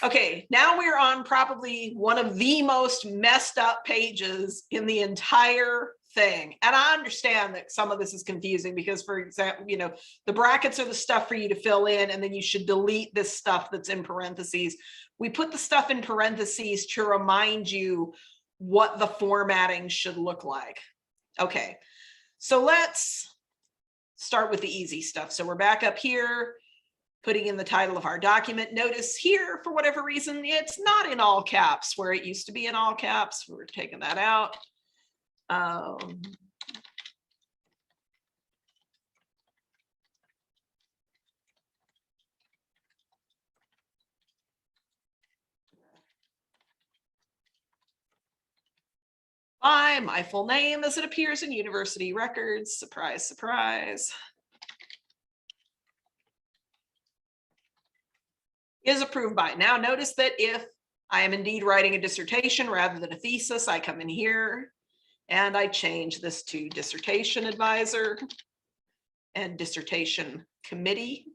Okay, now we're on probably one of the most messed up pages in the entire thing. And I understand that some of this is confusing because, for example, you know, the brackets are the stuff for you to fill in, and then you should delete this stuff that's in parentheses. We put the stuff in parentheses to remind you what the formatting should look like. Okay, so let's start with the easy stuff. So we're back up here, putting in the title of our document. Notice here, for whatever reason, it's not in all caps where it used to be in all caps. We're taking that out. My full name as it appears in university records. Surprise, surprise. Is approved by. Now notice that if I am indeed writing a dissertation rather than a thesis, I come in here and I change this to dissertation advisor and dissertation committee.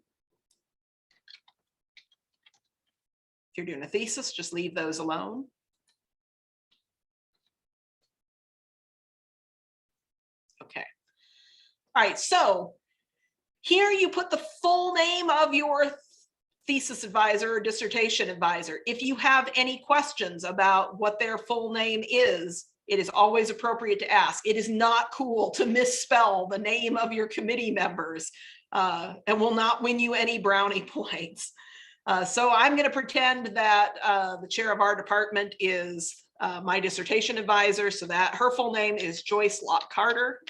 If you're doing a thesis, just leave those alone. Okay. All right, so here you put the full name of your thesis advisor or dissertation advisor. If you have any questions about what their full name is, it is always appropriate to ask. It is not cool to misspell the name of your committee members and will not win you any brownie points. So I'm going to pretend that the chair of our department is my dissertation advisor, so that her full name is Joyce Locke Carter.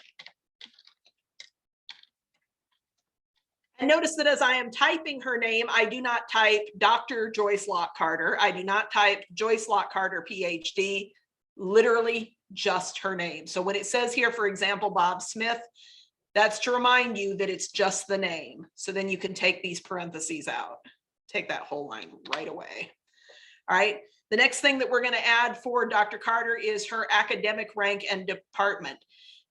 And notice that as I am typing her name, I do not type Dr. Joyce Locke Carter. I do not type Joyce Locke Carter, PhD. Literally, just her name. So when it says here, for example, Bob Smith, that's to remind you that it's just the name. So then you can take these parentheses out, take that whole line right away. All right. The next thing that we're going to add for Dr. Carter is her academic rank and department.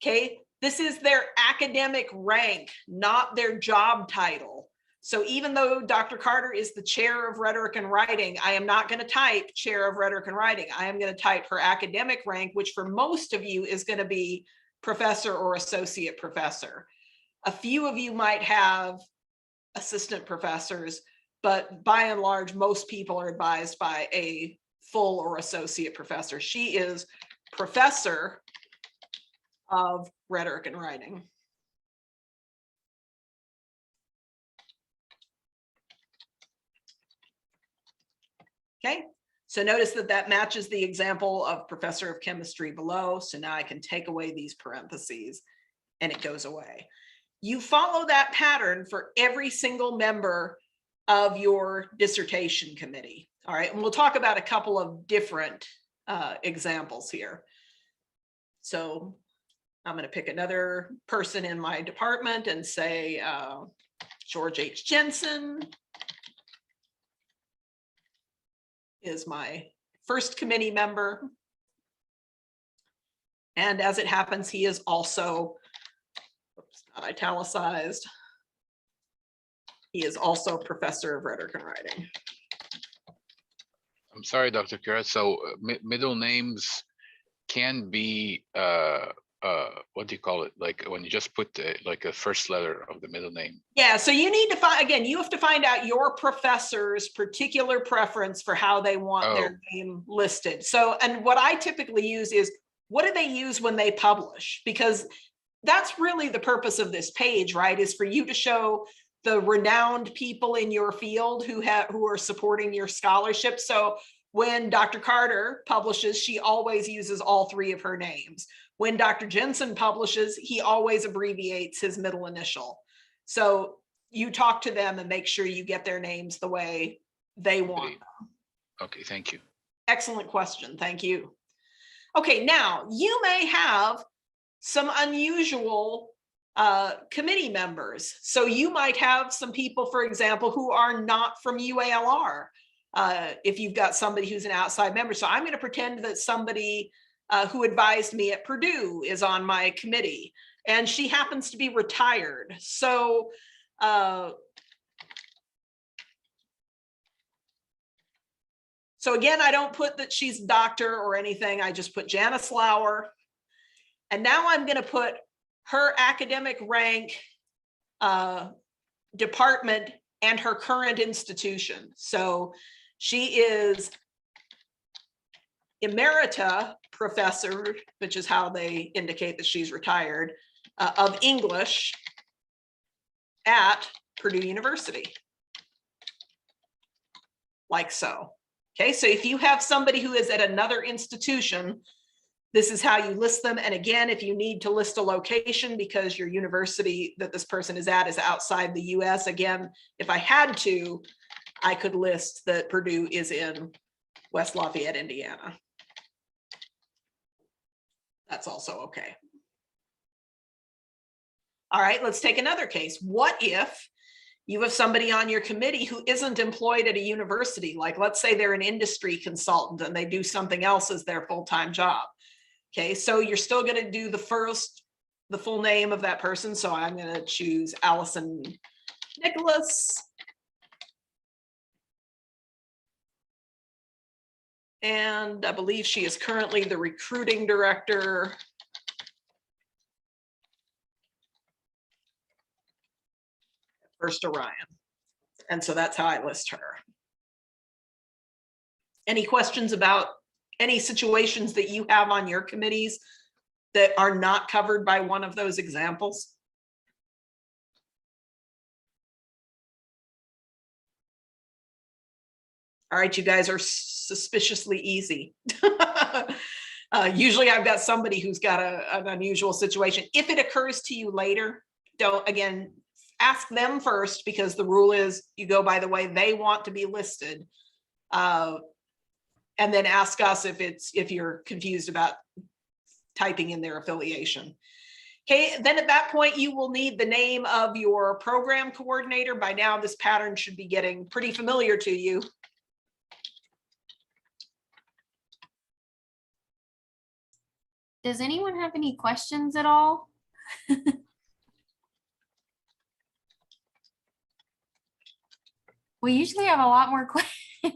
Okay. This is their academic rank, not their job title. So even though Dr. Carter is the chair of rhetoric and writing, I am not going to type chair of rhetoric and writing. I am going to type her academic rank, which for most of you is going to be professor or associate professor. A few of you might have assistant professors, but by and large, most people are advised by a full or associate professor. She is professor of rhetoric and writing. Okay, so notice that that matches the example of professor of chemistry below. So now I can take away these parentheses and it goes away. You follow that pattern for every single member of your dissertation committee. All right, and we'll talk about a couple of different examples here. So I'm going to pick another person in my department and say George H. Jensen is my first committee member. And as it happens, he is also, oops, not italicized. He is also professor of rhetoric and writing. I'm sorry, Dr. Kira. So middle names can be, what do you call it? Like when you just put like a first letter of the middle name. Yeah, so you need to find, again, you have to find out your professor's particular preference for how they want their name listed. So, and what I typically use is, what do they use when they publish? Because that's really the purpose of this page, right? Is for you to show the renowned people in your field who are supporting your scholarship. So when Dr. Carter publishes, she always uses all three of her names. When Dr. Jensen publishes, he always abbreviates his middle initial. So you talk to them and make sure you get their names the way they want them. Okay, thank you. Excellent question, thank you. Okay, now you may have some unusual committee members. So you might have some people, for example, who are not from UALR. If you've got somebody who's an outside member. So I'm going to pretend that somebody who advised me at Purdue is on my committee, and she happens to be retired. So again, I don't put that she's a doctor or anything. I just put Janice Lauer. And now I'm going to put her academic rank, department, and her current institution. So she is emerita professor, which is how they indicate that she's retired, of English at Purdue University. Like so. Okay, so if you have somebody who is at another institution, this is how you list them. And again, if you need to list a location because your university that this person is at is outside the US, again, if I had to, I could list that Purdue is in West Lafayette, Indiana. That's also okay. All right, let's take another case. What if you have somebody on your committee who isn't employed at a university? Like, let's say they're an industry consultant and they do something else as their full-time job. Okay, so you're still going to do the full name of that person. So I'm going to choose Allison Nicholas. And I believe she is currently the recruiting director at First Orion. And so that's how I list her. Any questions about any situations that you have on your committees that are not covered by one of those examples? All right, you guys are suspiciously easy. Usually I've got somebody who's got an unusual situation. If it occurs to you later, don't, again, ask them first, because the rule is you go by the way they want to be listed. And then ask us if you're confused about typing in their affiliation. Okay, then at that point, you will need the name of your program coordinator. By now, this pattern should be getting pretty familiar to you. Does anyone have any questions at all? We usually have a lot more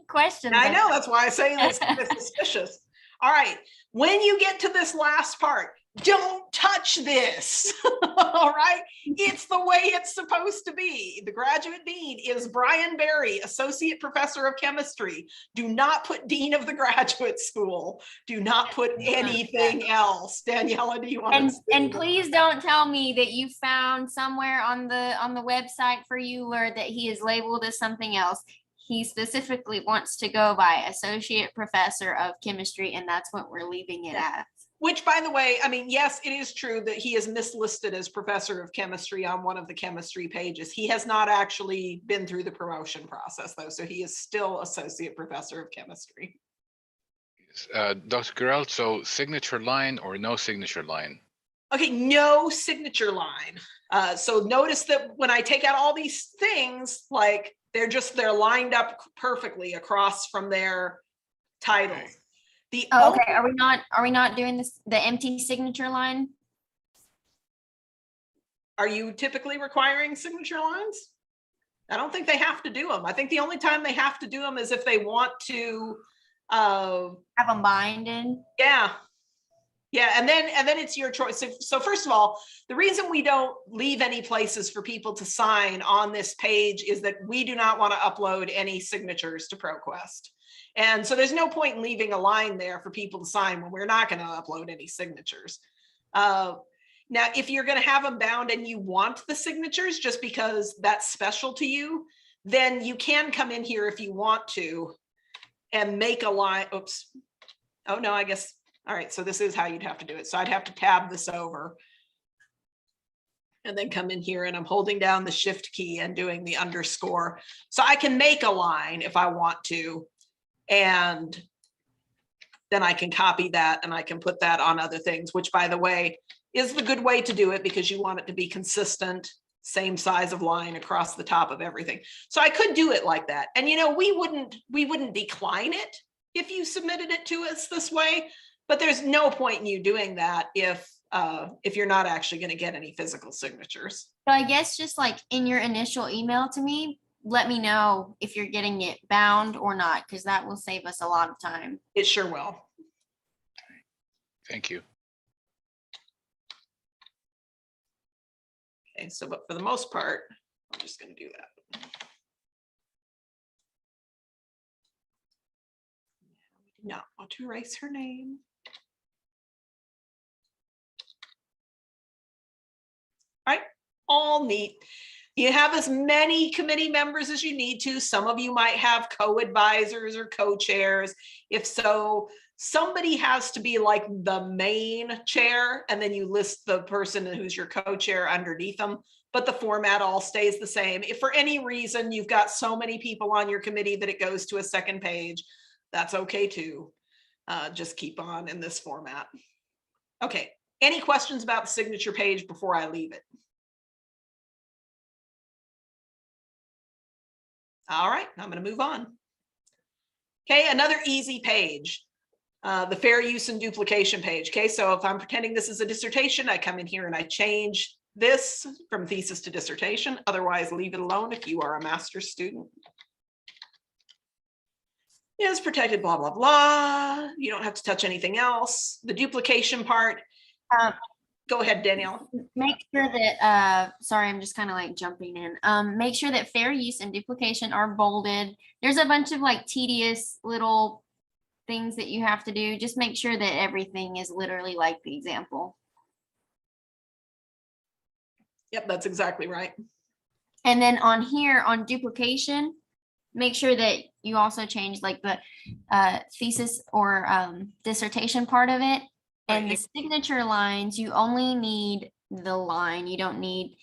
questions. I know, that's why I say it's kind of suspicious. All right, when you get to this last part, don't touch this. All right, it's the way it's supposed to be. The graduate dean is Brian Berry, associate professor of chemistry. Do not put dean of the graduate school. Do not put anything else. Daniela, do you want to? And please don't tell me that you found somewhere on the website for Euler that he is labeled as something else. He specifically wants to go by associate professor of chemistry, and that's what we're leaving it at. Which, by the way, I mean, yes, it is true that he is mislisted as professor of chemistry on one of the chemistry pages. He has not actually been through the promotion process, though, so he is still associate professor of chemistry. Dr. Gerald, so signature line or no signature line? Okay, no signature line. So notice that when I take out all these things, like they're lined up perfectly across from their titles. Okay. The Okay, are we not doing this, the empty signature line? Are you typically requiring signature lines? I don't think they have to do them. I think the only time they have to do them is if they want to Have them binded? yeah. Yeah, and then it's your choice. So first of all, the reason we don't leave any places for people to sign on this page is that we do not want to upload any signatures to ProQuest. And so there's no point in leaving a line there for people to sign when we're not going to upload any signatures. Now, if you're going to have them bound and you want the signatures just because that's special to you, then you can come in here if you want to and make a line. Oops. Oh, no, I guess. All right, so this is how you'd have to do it. So I'd have to tab this over and then come in here, and I'm holding down the shift key and doing the underscore. So I can make a line if I want to, and then I can copy that and I can put that on other things, which, by the way, is the good way to do it because you want it to be consistent, same size of line across the top of everything. So I could do it like that. And, you know, we wouldn't decline it if you submitted it to us this way. But there's no point in you doing that if you're not actually going to get any physical signatures. So I guess just like in your initial email to me, let me know if you're getting it bound or not, because that will save us a lot of time. It sure will. Thank you. Okay, so but for the most part, I'm just going to do that. Not want to erase her name. Right, all neat. You have as many committee members as you need to. Some of you might have co-advisors or co-chairs. If so, somebody has to be like the main chair, and then you list the person who's your co-chair underneath them, but the format all stays the same. If for any reason you've got so many people on your committee that it goes to a second page, that's okay too. Just keep on in this format. Okay, any questions about the signature page before I leave it? All right, I'm going to move on. Okay, another easy page, the fair use and duplication page. Okay, so if I'm pretending this is a dissertation, I come in here and I change this from thesis to dissertation. Otherwise, leave it alone if you are a master's student. Is protected, blah, blah, blah. You don't have to touch anything else. The duplication part. Go ahead, Danielle. Make sure that, sorry, I'm just kind of like jumping in. Make sure that fair use and duplication are bolded. There's a bunch of like tedious little things that you have to do. Just make sure that everything is literally like the example. Yep, that's exactly right. And then on here on duplication, make sure that you also change like the thesis or dissertation part of it. And the signature lines, you only need the line. You don't need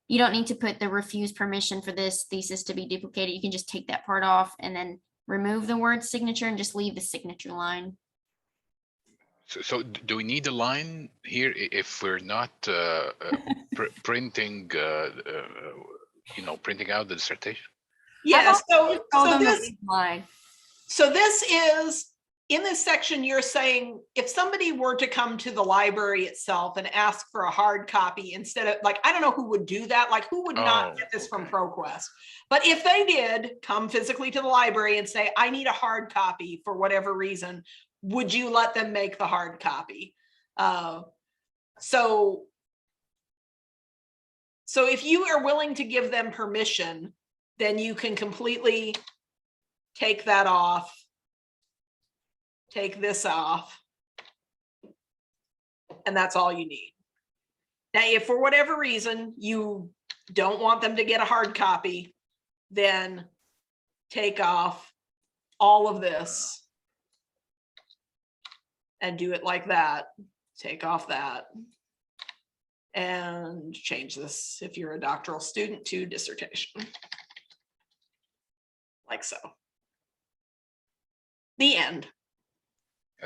to put the refuse permission for this thesis to be duplicated. You can just take that part off and then remove the word signature and just leave the signature line. So do we need a line here if we're not printing, printing out the dissertation? Yes. Told them to leave line. So this is, in this section, you're saying if somebody were to come to the library itself and ask for a hard copy instead of, like, I don't know who would do that, like who would not get this from ProQuest. But if they did come physically to the library and say, I need a hard copy for whatever reason, would you let them make the hard copy? So if you are willing to give them permission, then you can completely take that off, take this off, and that's all you need. Now, if for whatever reason you don't want them to get a hard copy, then take off all of this and do it like that. Take off that and change this, if you're a doctoral student, to dissertation. Like so. The end.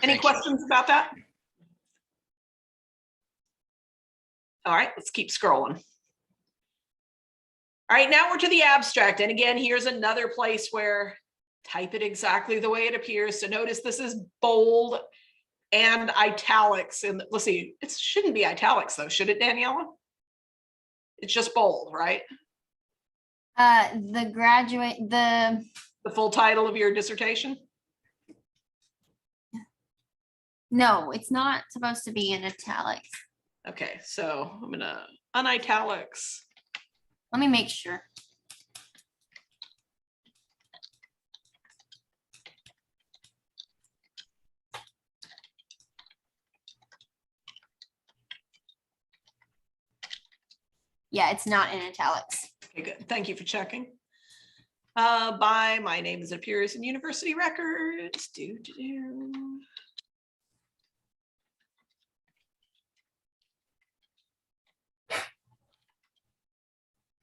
Any questions about that? All right, let's keep scrolling. All right, now we're to the abstract. And again, here's another place where type it exactly the way it appears. So notice this is bold and italics. And let's see, it shouldn't be italics though, should it, Daniela? It's just bold, right? The full title of your dissertation? No, it's not supposed to be in italics. Okay, so I'm gonna unitalics. Let me make sure. Yeah, it's not in italics. Okay, good. Thank you for checking. By my name as it appears in university records.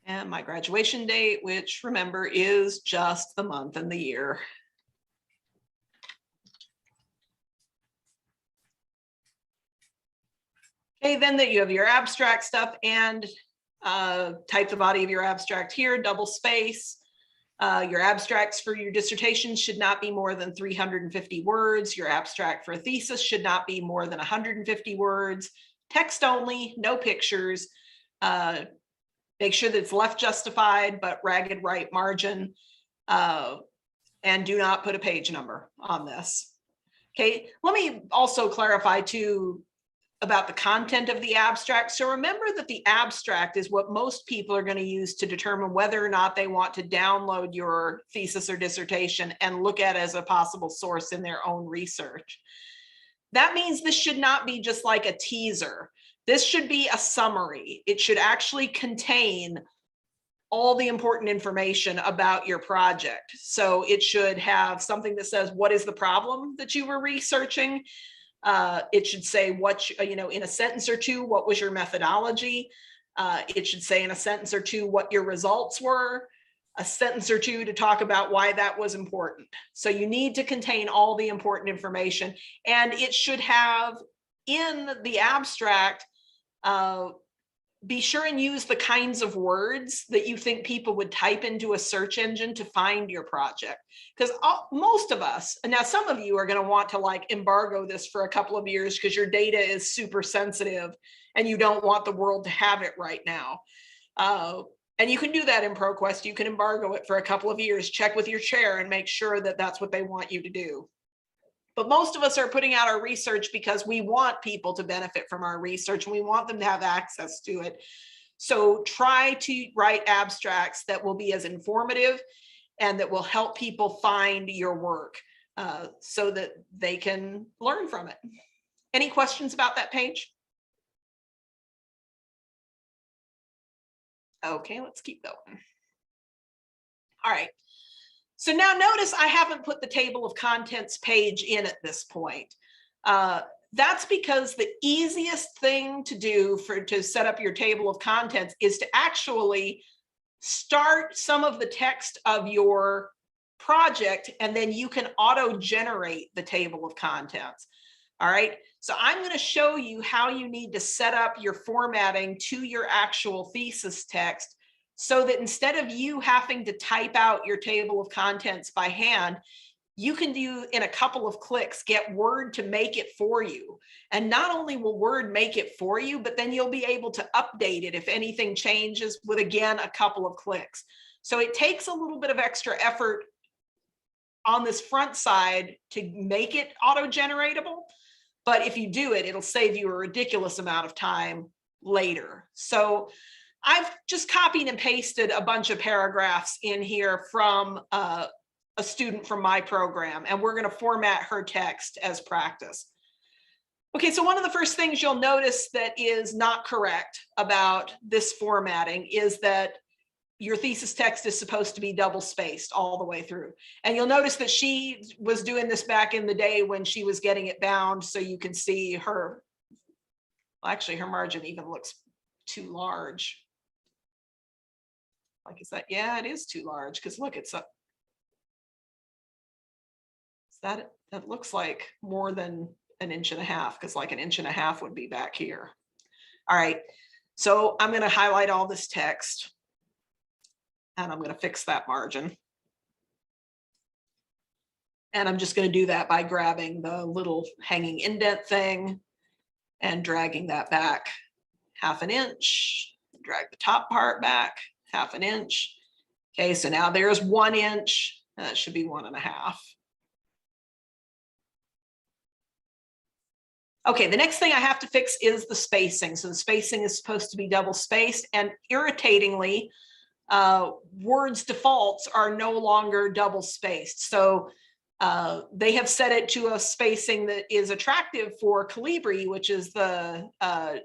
And my graduation date, which remember is just the month and the year. Okay, then that you have your abstract stuff, and type the body of your abstract here, double space. Your abstracts for your dissertation should not be more than 350 words. Your abstract for a thesis should not be more than 150 words. Text only, no pictures. Make sure that it's left justified, but ragged right margin. And do not put a page number on this. Okay, let me also clarify too about the content of the abstract. So remember that the abstract is what most people are going to use to determine whether or not they want to download your thesis or dissertation and look at it as a possible source in their own research. That means this should not be just like a teaser. This should be a summary. It should actually contain all the important information about your project. So it should have something that says, what is the problem that you were researching? It should say what, in a sentence or two, what was your methodology? It should say in a sentence or two what your results were, a sentence or two to talk about why that was important. So you need to contain all the important information, and it should have in the abstract, be sure and use the kinds of words that you think people would type into a search engine to find your project. Because most of us, and now some of you are going to want to like embargo this for a couple of years because your data is super sensitive and you don't want the world to have it right now. And you can do that in ProQuest. You can embargo it for a couple of years, check with your chair and make sure that that's what they want you to do. But most of us are putting out our research because we want people to benefit from our research and we want them to have access to it. So try to write abstracts that will be as informative and that will help people find your work so that they can learn from it. Any questions about that page? Okay, let's keep going. All right. So now notice I haven't put the table of contents page in at this point. That's because the easiest thing to do to set up your table of contents is to actually start some of the text of your project, and then you can auto-generate the table of contents. All right, so I'm going to show you how you need to set up your formatting to your actual thesis text so that instead of you having to type out your table of contents by hand, you can do in a couple of clicks, get Word to make it for you. And not only will Word make it for you, but then you'll be able to update it if anything changes with, again, a couple of clicks. So it takes a little bit of extra effort on this front side to make it auto-generatable. But if you do it, it'll save you a ridiculous amount of time later. So I've just copied and pasted a bunch of paragraphs in here from a student from my program, and we're going to format her text as practice. Okay, so one of the first things you'll notice that is not correct about this formatting is that your thesis text is supposed to be double spaced all the way through. And you'll notice that she was doing this back in the day when she was getting it bound, so you can see her, well, actually her margin even looks too large. Like, is that, yeah, it is too large, because look, it's up. That looks like more than 1.5 inches, because like 1.5 inches would be back here. All right, so I'm going to highlight all this text. And I'm going to fix that margin. And I'm just going to do that by grabbing the little hanging indent thing and dragging that back 1/2 inch, drag the top part back 1/2 inch. Okay, so now there's 1 inch, and that should be 1.5. Okay, the next thing I have to fix is the spacing. So the spacing is supposed to be double spaced, and irritatingly, Word's defaults are no longer double spaced. So they have set it to a spacing that is attractive for Calibri, which is the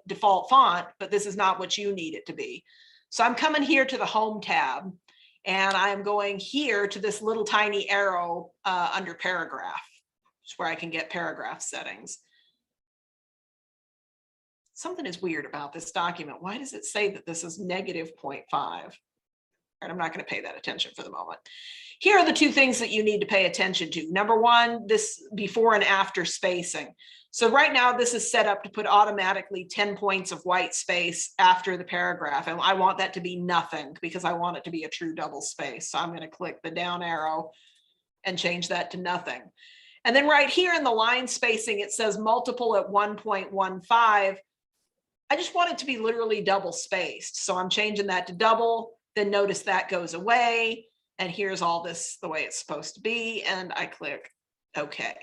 default font, but this is not what you need it to be. So I'm coming here to the Home tab, and I'm going here to this little tiny arrow under Paragraph, which is where I can get paragraph settings. Something is weird about this document. Why does it say that this is -0.5? I'm not going to pay that attention for the moment. Here are the two things that you need to pay attention to. Number one, this before and after spacing. So right now this is set up to put automatically 10 points of white space after the paragraph. And I want that to be nothing because I want it to be a true double space. So I'm going to click the down arrow and change that to nothing. And then right here in the line spacing, it says multiple at 1.15. I just want it to be literally double spaced. So I'm changing that to double. Then notice that goes away, and here's all this the way it's supposed to be, and I click OK.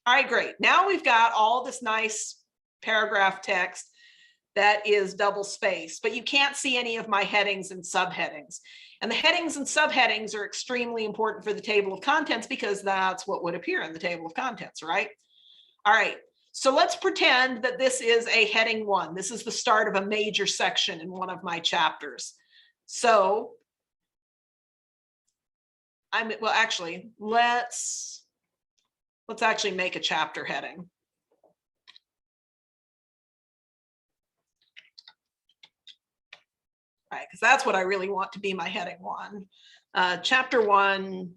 All right, great. Now we've got all this nice paragraph text that is double spaced, but you can't see any of my headings and subheadings. And the headings and subheadings are extremely important for the table of contents because that's what would appear in the table of contents, right? All right. So let's pretend that this is a heading 1. This is the start of a major section in one of my chapters. So well, actually, let's actually make a chapter heading. Right, because that's what I really want to be my heading 1. Chapter 1.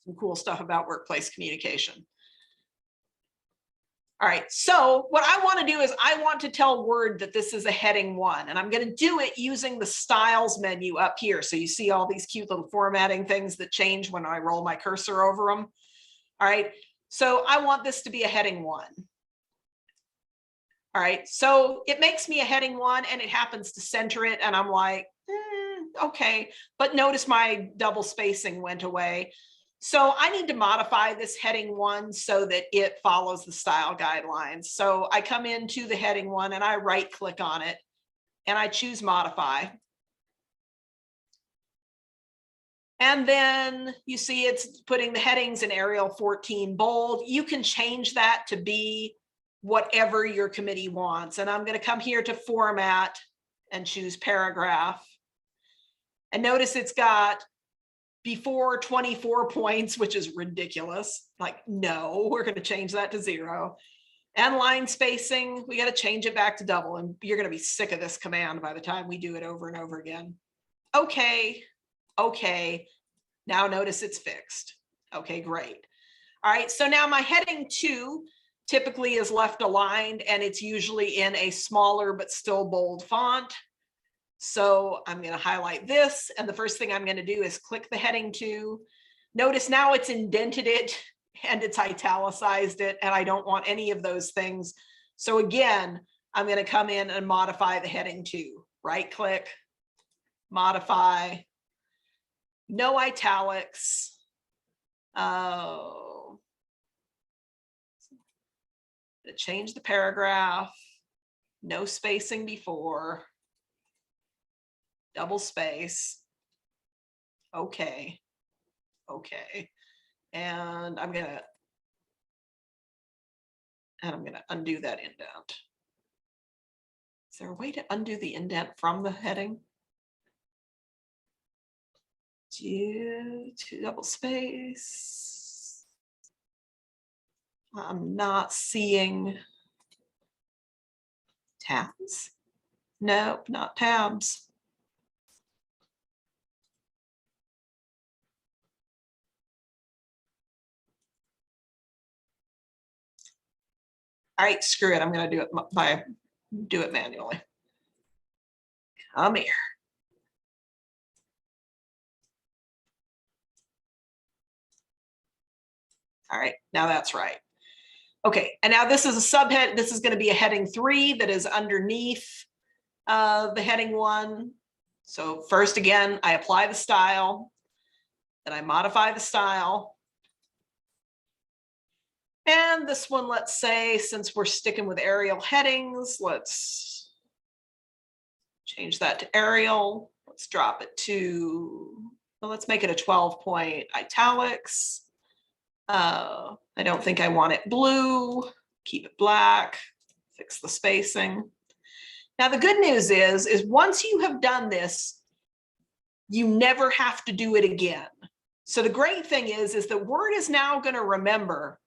Some cool stuff about workplace communication. All right, so what I want to do is I want to tell Word that this is a heading 1, and I'm going to do it using the styles menu up here. So you see all these cute little formatting things that change when I roll my cursor over them. All right, so I want this to be a heading 1. All right, so it makes me a heading 1 and it happens to center it, and I'm like, okay, but notice my double spacing went away. So I need to modify this heading 1 so that it follows the style guidelines. So I come into the heading 1 and I right click on it and I choose modify. And then you see it's putting the headings in Arial 14 bold. You can change that to be whatever your committee wants. And I'm going to come here to format and choose paragraph. And notice it's got before 24 points, which is ridiculous. Like, no, we're going to change that to 0. And line spacing, we got to change it back to double, and you're going to be sick of this command by the time we do it over and over again. Okay, okay. Now notice it's fixed. Okay, great. All right, so now my heading 2 typically is left aligned, and it's usually in a smaller but still bold font. So I'm going to highlight this, and the first thing I'm going to do is click the heading 2. Notice now it's indented it and it's italicized it, and I don't want any of those things. So again, I'm going to come in and modify the heading 2. Right click, modify, no italics. Oh, change the paragraph, no spacing before, double space. Okay, okay. And I'm gonna undo that indent. Is there a way to undo the indent from the heading? Two double space. I'm not seeing tabs. Nope, not tabs. All right, screw it. I'm going to do it manually. Come here. All right, now that's right. Okay, and now this is a subhead. This is going to be a heading 3 that is underneath the heading 1. So first, again, I apply the style, then I modify the style. And this one, let's say, since we're sticking with Arial headings, let's change that to Arial. Let's drop it to, well, let's make it a 12-point italics. I don't think I want it blue. Keep it black. Fix the spacing. Now, the good news is once you have done this, you never have to do it again. So the great thing is that Word is now going to remember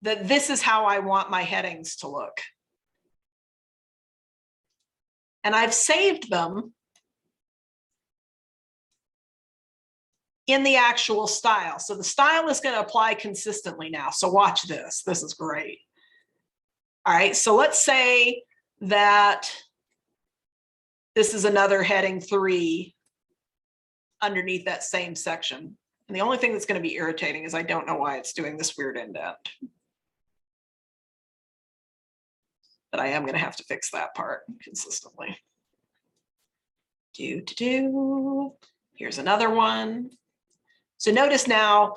that this is how I want my headings to look. And I've saved them in the actual style. So the style is going to apply consistently now. So watch this. This is great. All right, so let's say that this is another heading 3 underneath that same section. And the only thing that's going to be irritating is I don't know why it's doing this weird indent. But I am going to have to fix that part consistently. Here's another one. So notice now,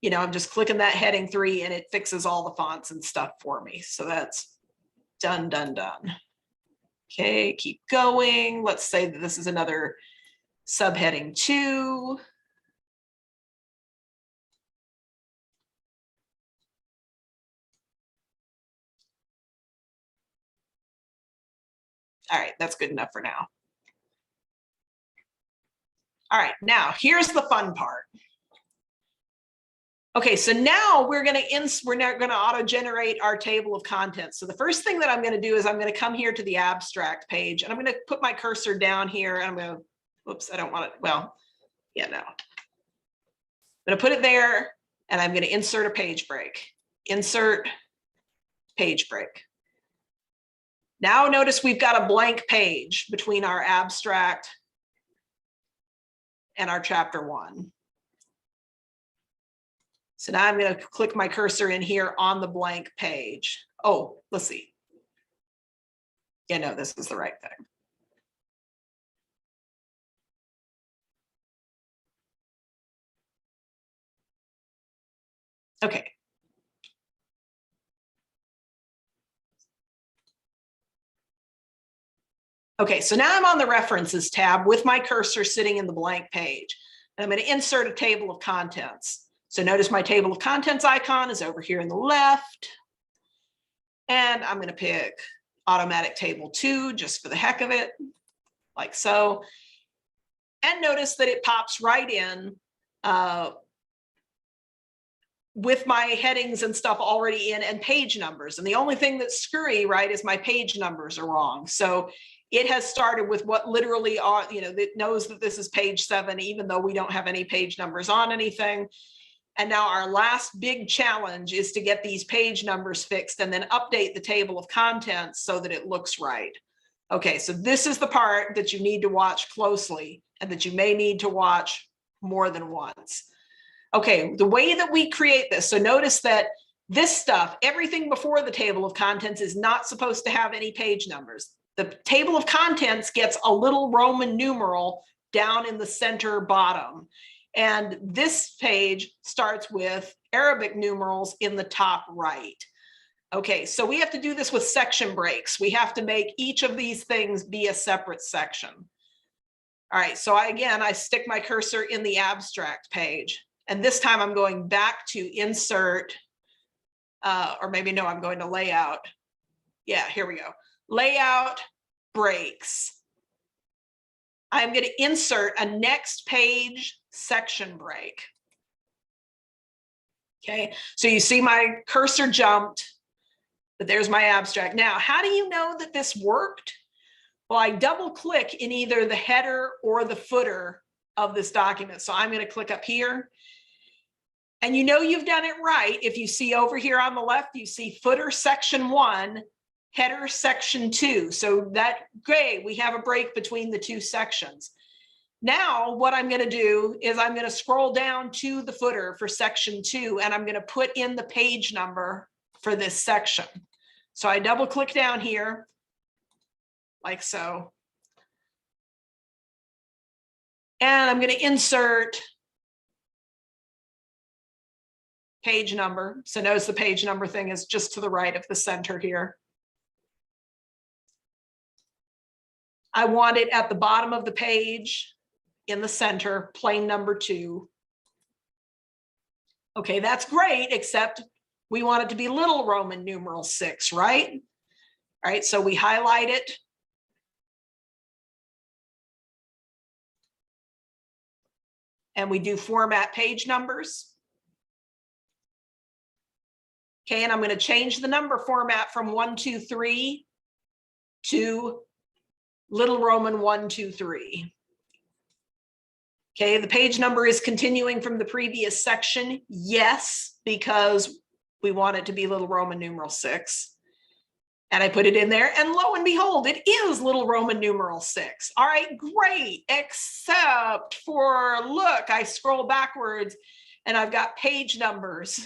you know, I'm just clicking that heading 3 and it fixes all the fonts and stuff for me. So that's done, done, done. Okay, keep going. Let's say that this is another subheading 2. All right, that's good enough for now. All right, now here's the fun part. Okay, so now we're going to auto-generate our table of contents. So the first thing that I'm going to do is I'm going to come here to the abstract page, and I'm going to put my cursor down here, and I'm going to, whoops, I don't want it. Well, yeah, no. I'm going to put it there, and I'm going to insert a page break. Insert page break. Now notice we've got a blank page between our abstract and our chapter 1. So now I'm going to click my cursor in here on the blank page. Oh, let's see. Yeah, no, this is the right thing. Okay. Okay, so now I'm on the references tab with my cursor sitting in the blank page. And I'm going to insert a table of contents. So notice my table of contents icon is over here in the left. And I'm going to pick automatic table 2 just for the heck of it, like so. And notice that it pops right in with my headings and stuff already in and page numbers. And the only thing that's screwy, right, is my page numbers are wrong. So it has started with what literally are, you know, that knows that this is page 7, even though we don't have any page numbers on anything. And now our last big challenge is to get these page numbers fixed and then update the table of contents so that it looks right. Okay, so this is the part that you need to watch closely and that you may need to watch more than once. Okay, the way that we create this, so notice that this stuff, everything before the table of contents is not supposed to have any page numbers. The table of contents gets a little Roman numeral down in the center bottom. And this page starts with Arabic numerals in the top right. Okay, so we have to do this with section breaks. We have to make each of these things be a separate section. All right, so I stick my cursor in the abstract page. And this time I'm going back to insert, or maybe no, I'm going to layout. Yeah, here we go. Layout breaks. I'm going to insert a next page section break. Okay, so you see my cursor jumped, but there's my abstract. Now, how do you know that this worked? Well, I double click in either the header or the footer of this document. So I'm going to click up here. And you know you've done it right if you see over here on the left, you see footer section 1, header section 2. So that, great, we have a break between the two sections. Now what I'm going to do is I'm going to scroll down to the footer for section 2 and I'm going to put in the page number for this section. So I double click down here like so. And I'm going to insert page number. So notice the page number thing is just to the right of the center here. I want it at the bottom of the page in the center, plain number 2. Okay, that's great, except we want it to be little Roman numeral 6, right? All right, so we highlight it. And we do format page numbers. Okay, and I'm going to change the number format from 1, 2, 3 to little Roman 1, 2, 3. Okay, the page number is continuing from the previous section. Yes, because we want it to be little Roman numeral 6. And I put it in there, and lo and behold, it is little Roman numeral 6. All right, great, except for, look, I scroll backwards and I've got page numbers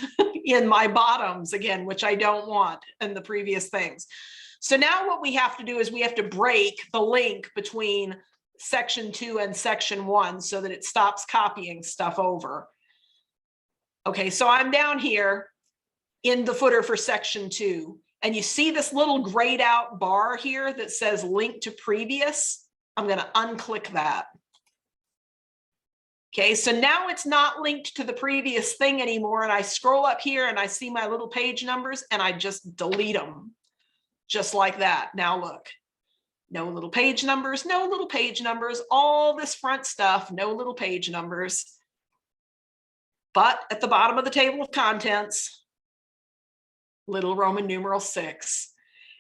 in my bottoms again, which I don't want in the previous things. So now what we have to do is we have to break the link between section 2 and section 1 so that it stops copying stuff over. Okay, so I'm down here in the footer for section 2. And you see this little grayed out bar here that says link to previous. I'm going to unclick that. Okay, so now it's not linked to the previous thing anymore. And I scroll up here and I see my little page numbers and I just delete them just like that. Now look, no little page numbers, no little page numbers, all this front stuff, no little page numbers. But at the bottom of the table of contents, little Roman numeral 6.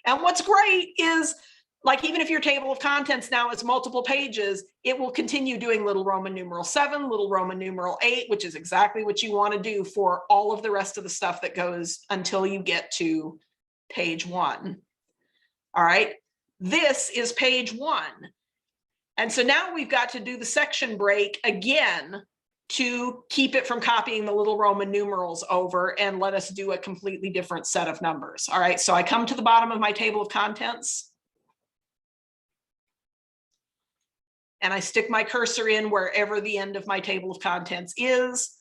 And what's great is, like, even if your table of contents now is multiple pages, it will continue doing little Roman numeral 7, little Roman numeral 8, which is exactly what you want to do for all of the rest of the stuff that goes until you get to page 1. All right, this is page 1. And so now we've got to do the section break again to keep it from copying the little Roman numerals over and let us do a completely different set of numbers. All right, so I come to the bottom of my table of contents. And I stick my cursor in wherever the end of my table of contents is.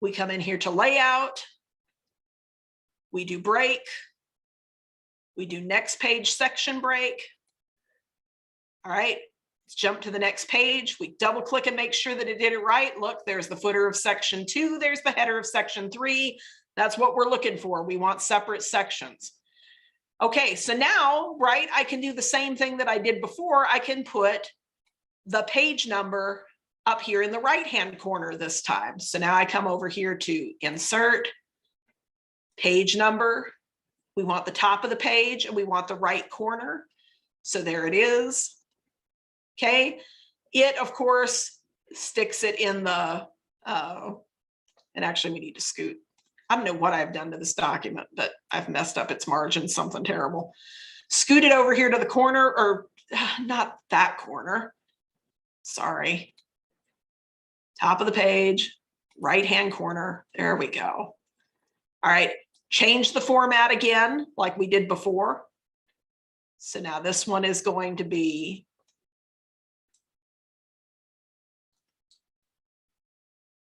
We come in here to layout. We do break. We do next page section break. All right, let's jump to the next page. We double click and make sure that it did it right. Look, there's the footer of section 2. There's the header of section 3. That's what we're looking for. We want separate sections. Okay, so now, right, I can do the same thing that I did before. I can put the page number up here in the right-hand corner this time. So now I come over here to insert, page number. We want the top of the page and we want the right corner. So there it is. Okay. It, of course, sticks it in the, and actually we need to scoot. I don't know what I've done to this document, but I've messed up its margins, something terrible. Scoot it over here to the corner, or not that corner. Sorry. Top of the page, right-hand corner. There we go. All right. Change the format again, like we did before. So now this one is going to be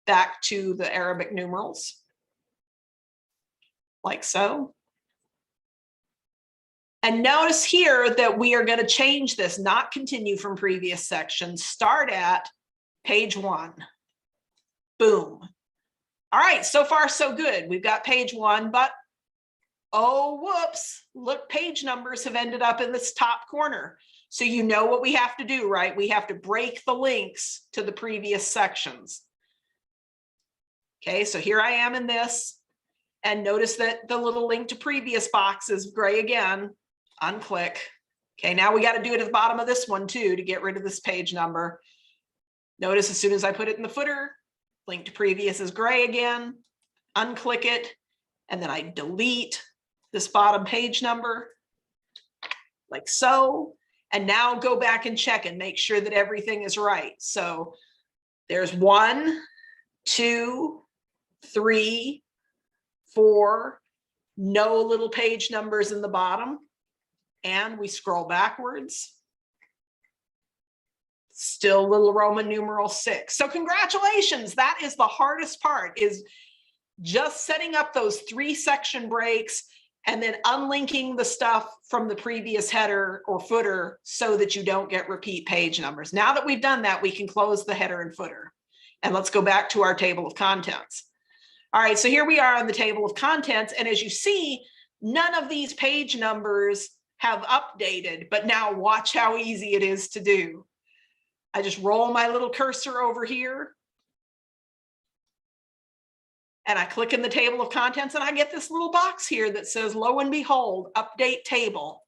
back to the Arabic numerals, like so. And notice here that we are going to change this, not continue from previous sections, start at page 1. Boom. All right, so far so good. We've got page 1, but oh, whoops, look, page numbers have ended up in this top corner. So you know what we have to do, right? We have to break the links to the previous sections. Okay, so here I am in this, and notice that the little link to previous box is gray again. Unclick. Okay, now we got to do it at the bottom of this one too to get rid of this page number. Notice as soon as I put it in the footer, link to previous is gray again. Unclick it, and then I delete this bottom page number, like so. And now go back and check and make sure that everything is right. So there's 1, 2, 3, 4, no little page numbers in the bottom. And we scroll backwards. Still little Roman numeral 6. So congratulations, that is the hardest part, is just setting up those 3 section breaks and then unlinking the stuff from the previous header or footer so that you don't get repeat page numbers. Now that we've done that, we can close the header and footer. And let's go back to our table of contents. All right, so here we are on the table of contents. And as you see, none of these page numbers have updated, but now watch how easy it is to do. I just roll my little cursor over here and I click in the table of contents and I get this little box here that says, lo and behold, update table.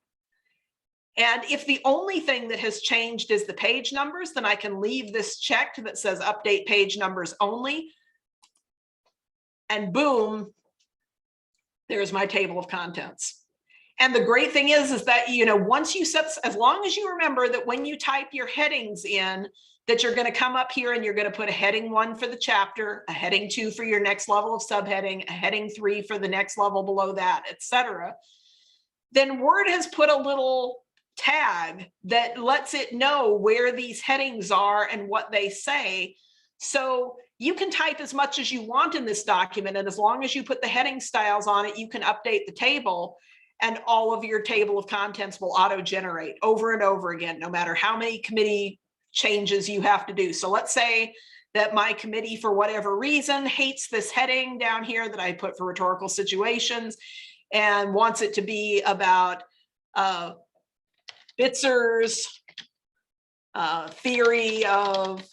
And if the only thing that has changed is the page numbers, then I can leave this checked that says update page numbers only. And boom, there's my table of contents. And the great thing is that, you know, once you set, as long as you remember that when you type your headings in, that you're going to come up here and you're going to put a heading 1 for the chapter, a heading 2 for your next level of subheading, a heading 3 for the next level below that, etc. Then Word has put a little tag that lets it know where these headings are and what they say. So you can type as much as you want in this document, and as long as you put the heading styles on it, you can update the table. And all of your table of contents will auto-generate over and over again, no matter how many committee changes you have to do. So let's say that my committee, for whatever reason, hates this heading down here that I put for rhetorical situations and wants it to be about Bitzer's theory of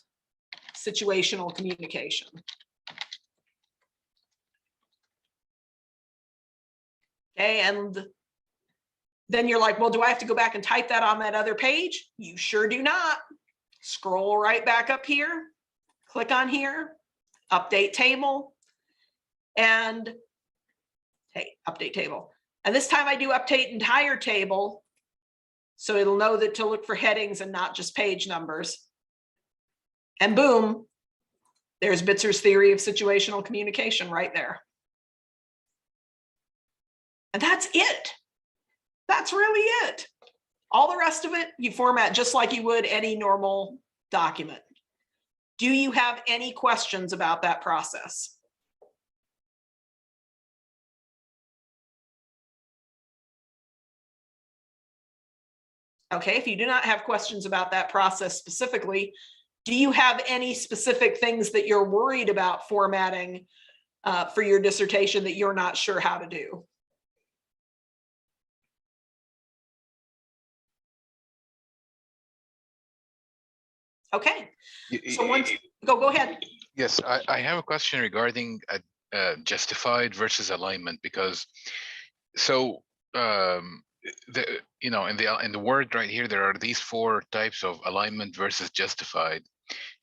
situational communication. Okay, and then you're like, well, do I have to go back and type that on that other page? You sure do not. Scroll right back up here, click on here, update table, and hey, update table. And this time I do update entire table, so it'll know that to look for headings and not just page numbers. And boom, there's Bitzer's theory of situational communication right there. And that's it. That's really it. All the rest of it, you format just like you would any normal document. Do you have any questions about that process? Okay, if you do not have questions about that process specifically, do you have any specific things that you're worried about formatting for your dissertation that you're not sure how to do? Okay, Y- so y- once, y- go ahead. Yes, I have a question regarding justified versus alignment, because so the in the word right here there are these four types of alignment versus justified.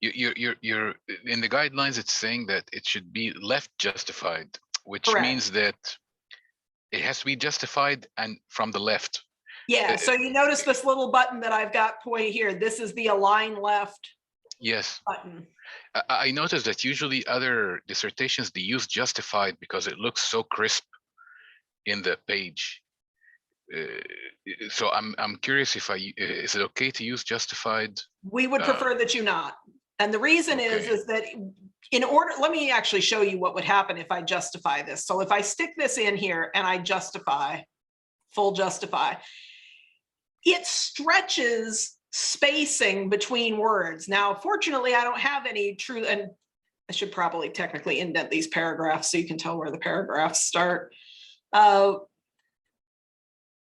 You're in the guidelines it's saying that it should be left justified, which Correct. means that it has to be justified and from the left. Yeah, so you notice this little button that I've got point here. This is the align left Yes, button. I noticed that usually other dissertations they use justified because it looks so crisp in the page. So I'm curious if is it okay to use justified? We would prefer that you not. And the reason Okay. is that in order, let me actually show you what would happen if I justify this. So if I stick this in here and I justify, full justify, it stretches spacing between words. Now, fortunately, I don't have any true, and I should probably technically indent these paragraphs so you can tell where the paragraphs start.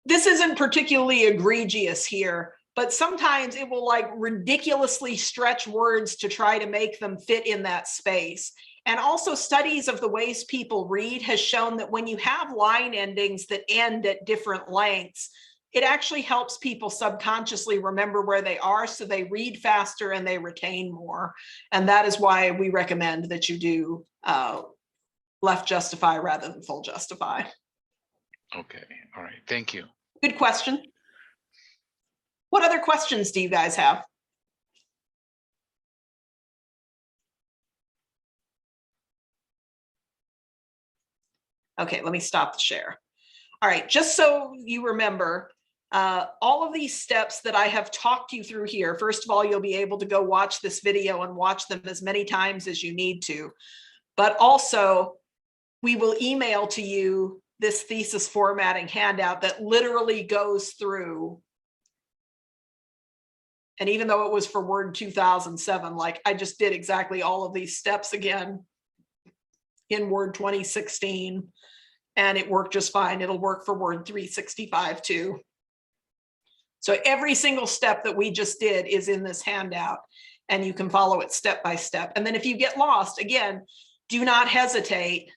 This isn't particularly egregious here, but sometimes it will like ridiculously stretch words to try to make them fit in that space. And also studies of the ways people read has shown that when you have line endings that end at different lengths, it actually helps people subconsciously remember where they are, so they read faster and they retain more. And that is why we recommend that you do left justify rather than full justify. Okay, all right, thank you. Good question. What other questions do you guys have? Okay, let me stop the share. All right, just so you remember, all of these steps that I have talked you through here, first of all, you'll be able to go watch this video and watch them as many times as you need to. But also, we will email to you this thesis formatting handout that literally goes through. And even though it was for Word 2007, like I just did exactly all of these steps again in Word 2016, and it worked just fine. It'll work for Word 365 too. So every single step that we just did is in this handout, and you can follow it step by step. And then if you get lost, again, do not hesitate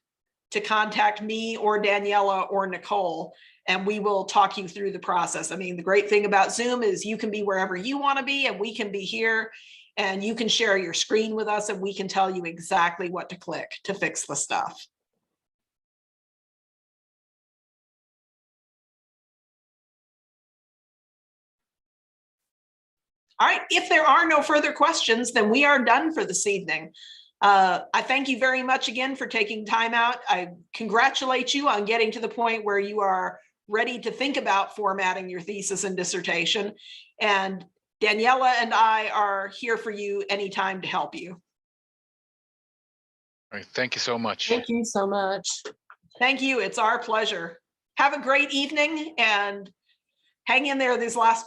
to contact me or Daniela or Nicole, and we will talk you through the process. I mean, the great thing about Zoom is you can be wherever you want to be, and we can be here, and you can share your screen with us, and we can tell you exactly what to click to fix the stuff. All right, if there are no further questions, then we are done for this evening. I thank you very much again for taking time out. I congratulate you on getting to the point where you are ready to think about formatting your thesis and dissertation. And Daniela and I are here for you anytime to help you. All right, thank you so much. Thank you so much. Thank you, it's our pleasure. Have a great evening and hang in there these last few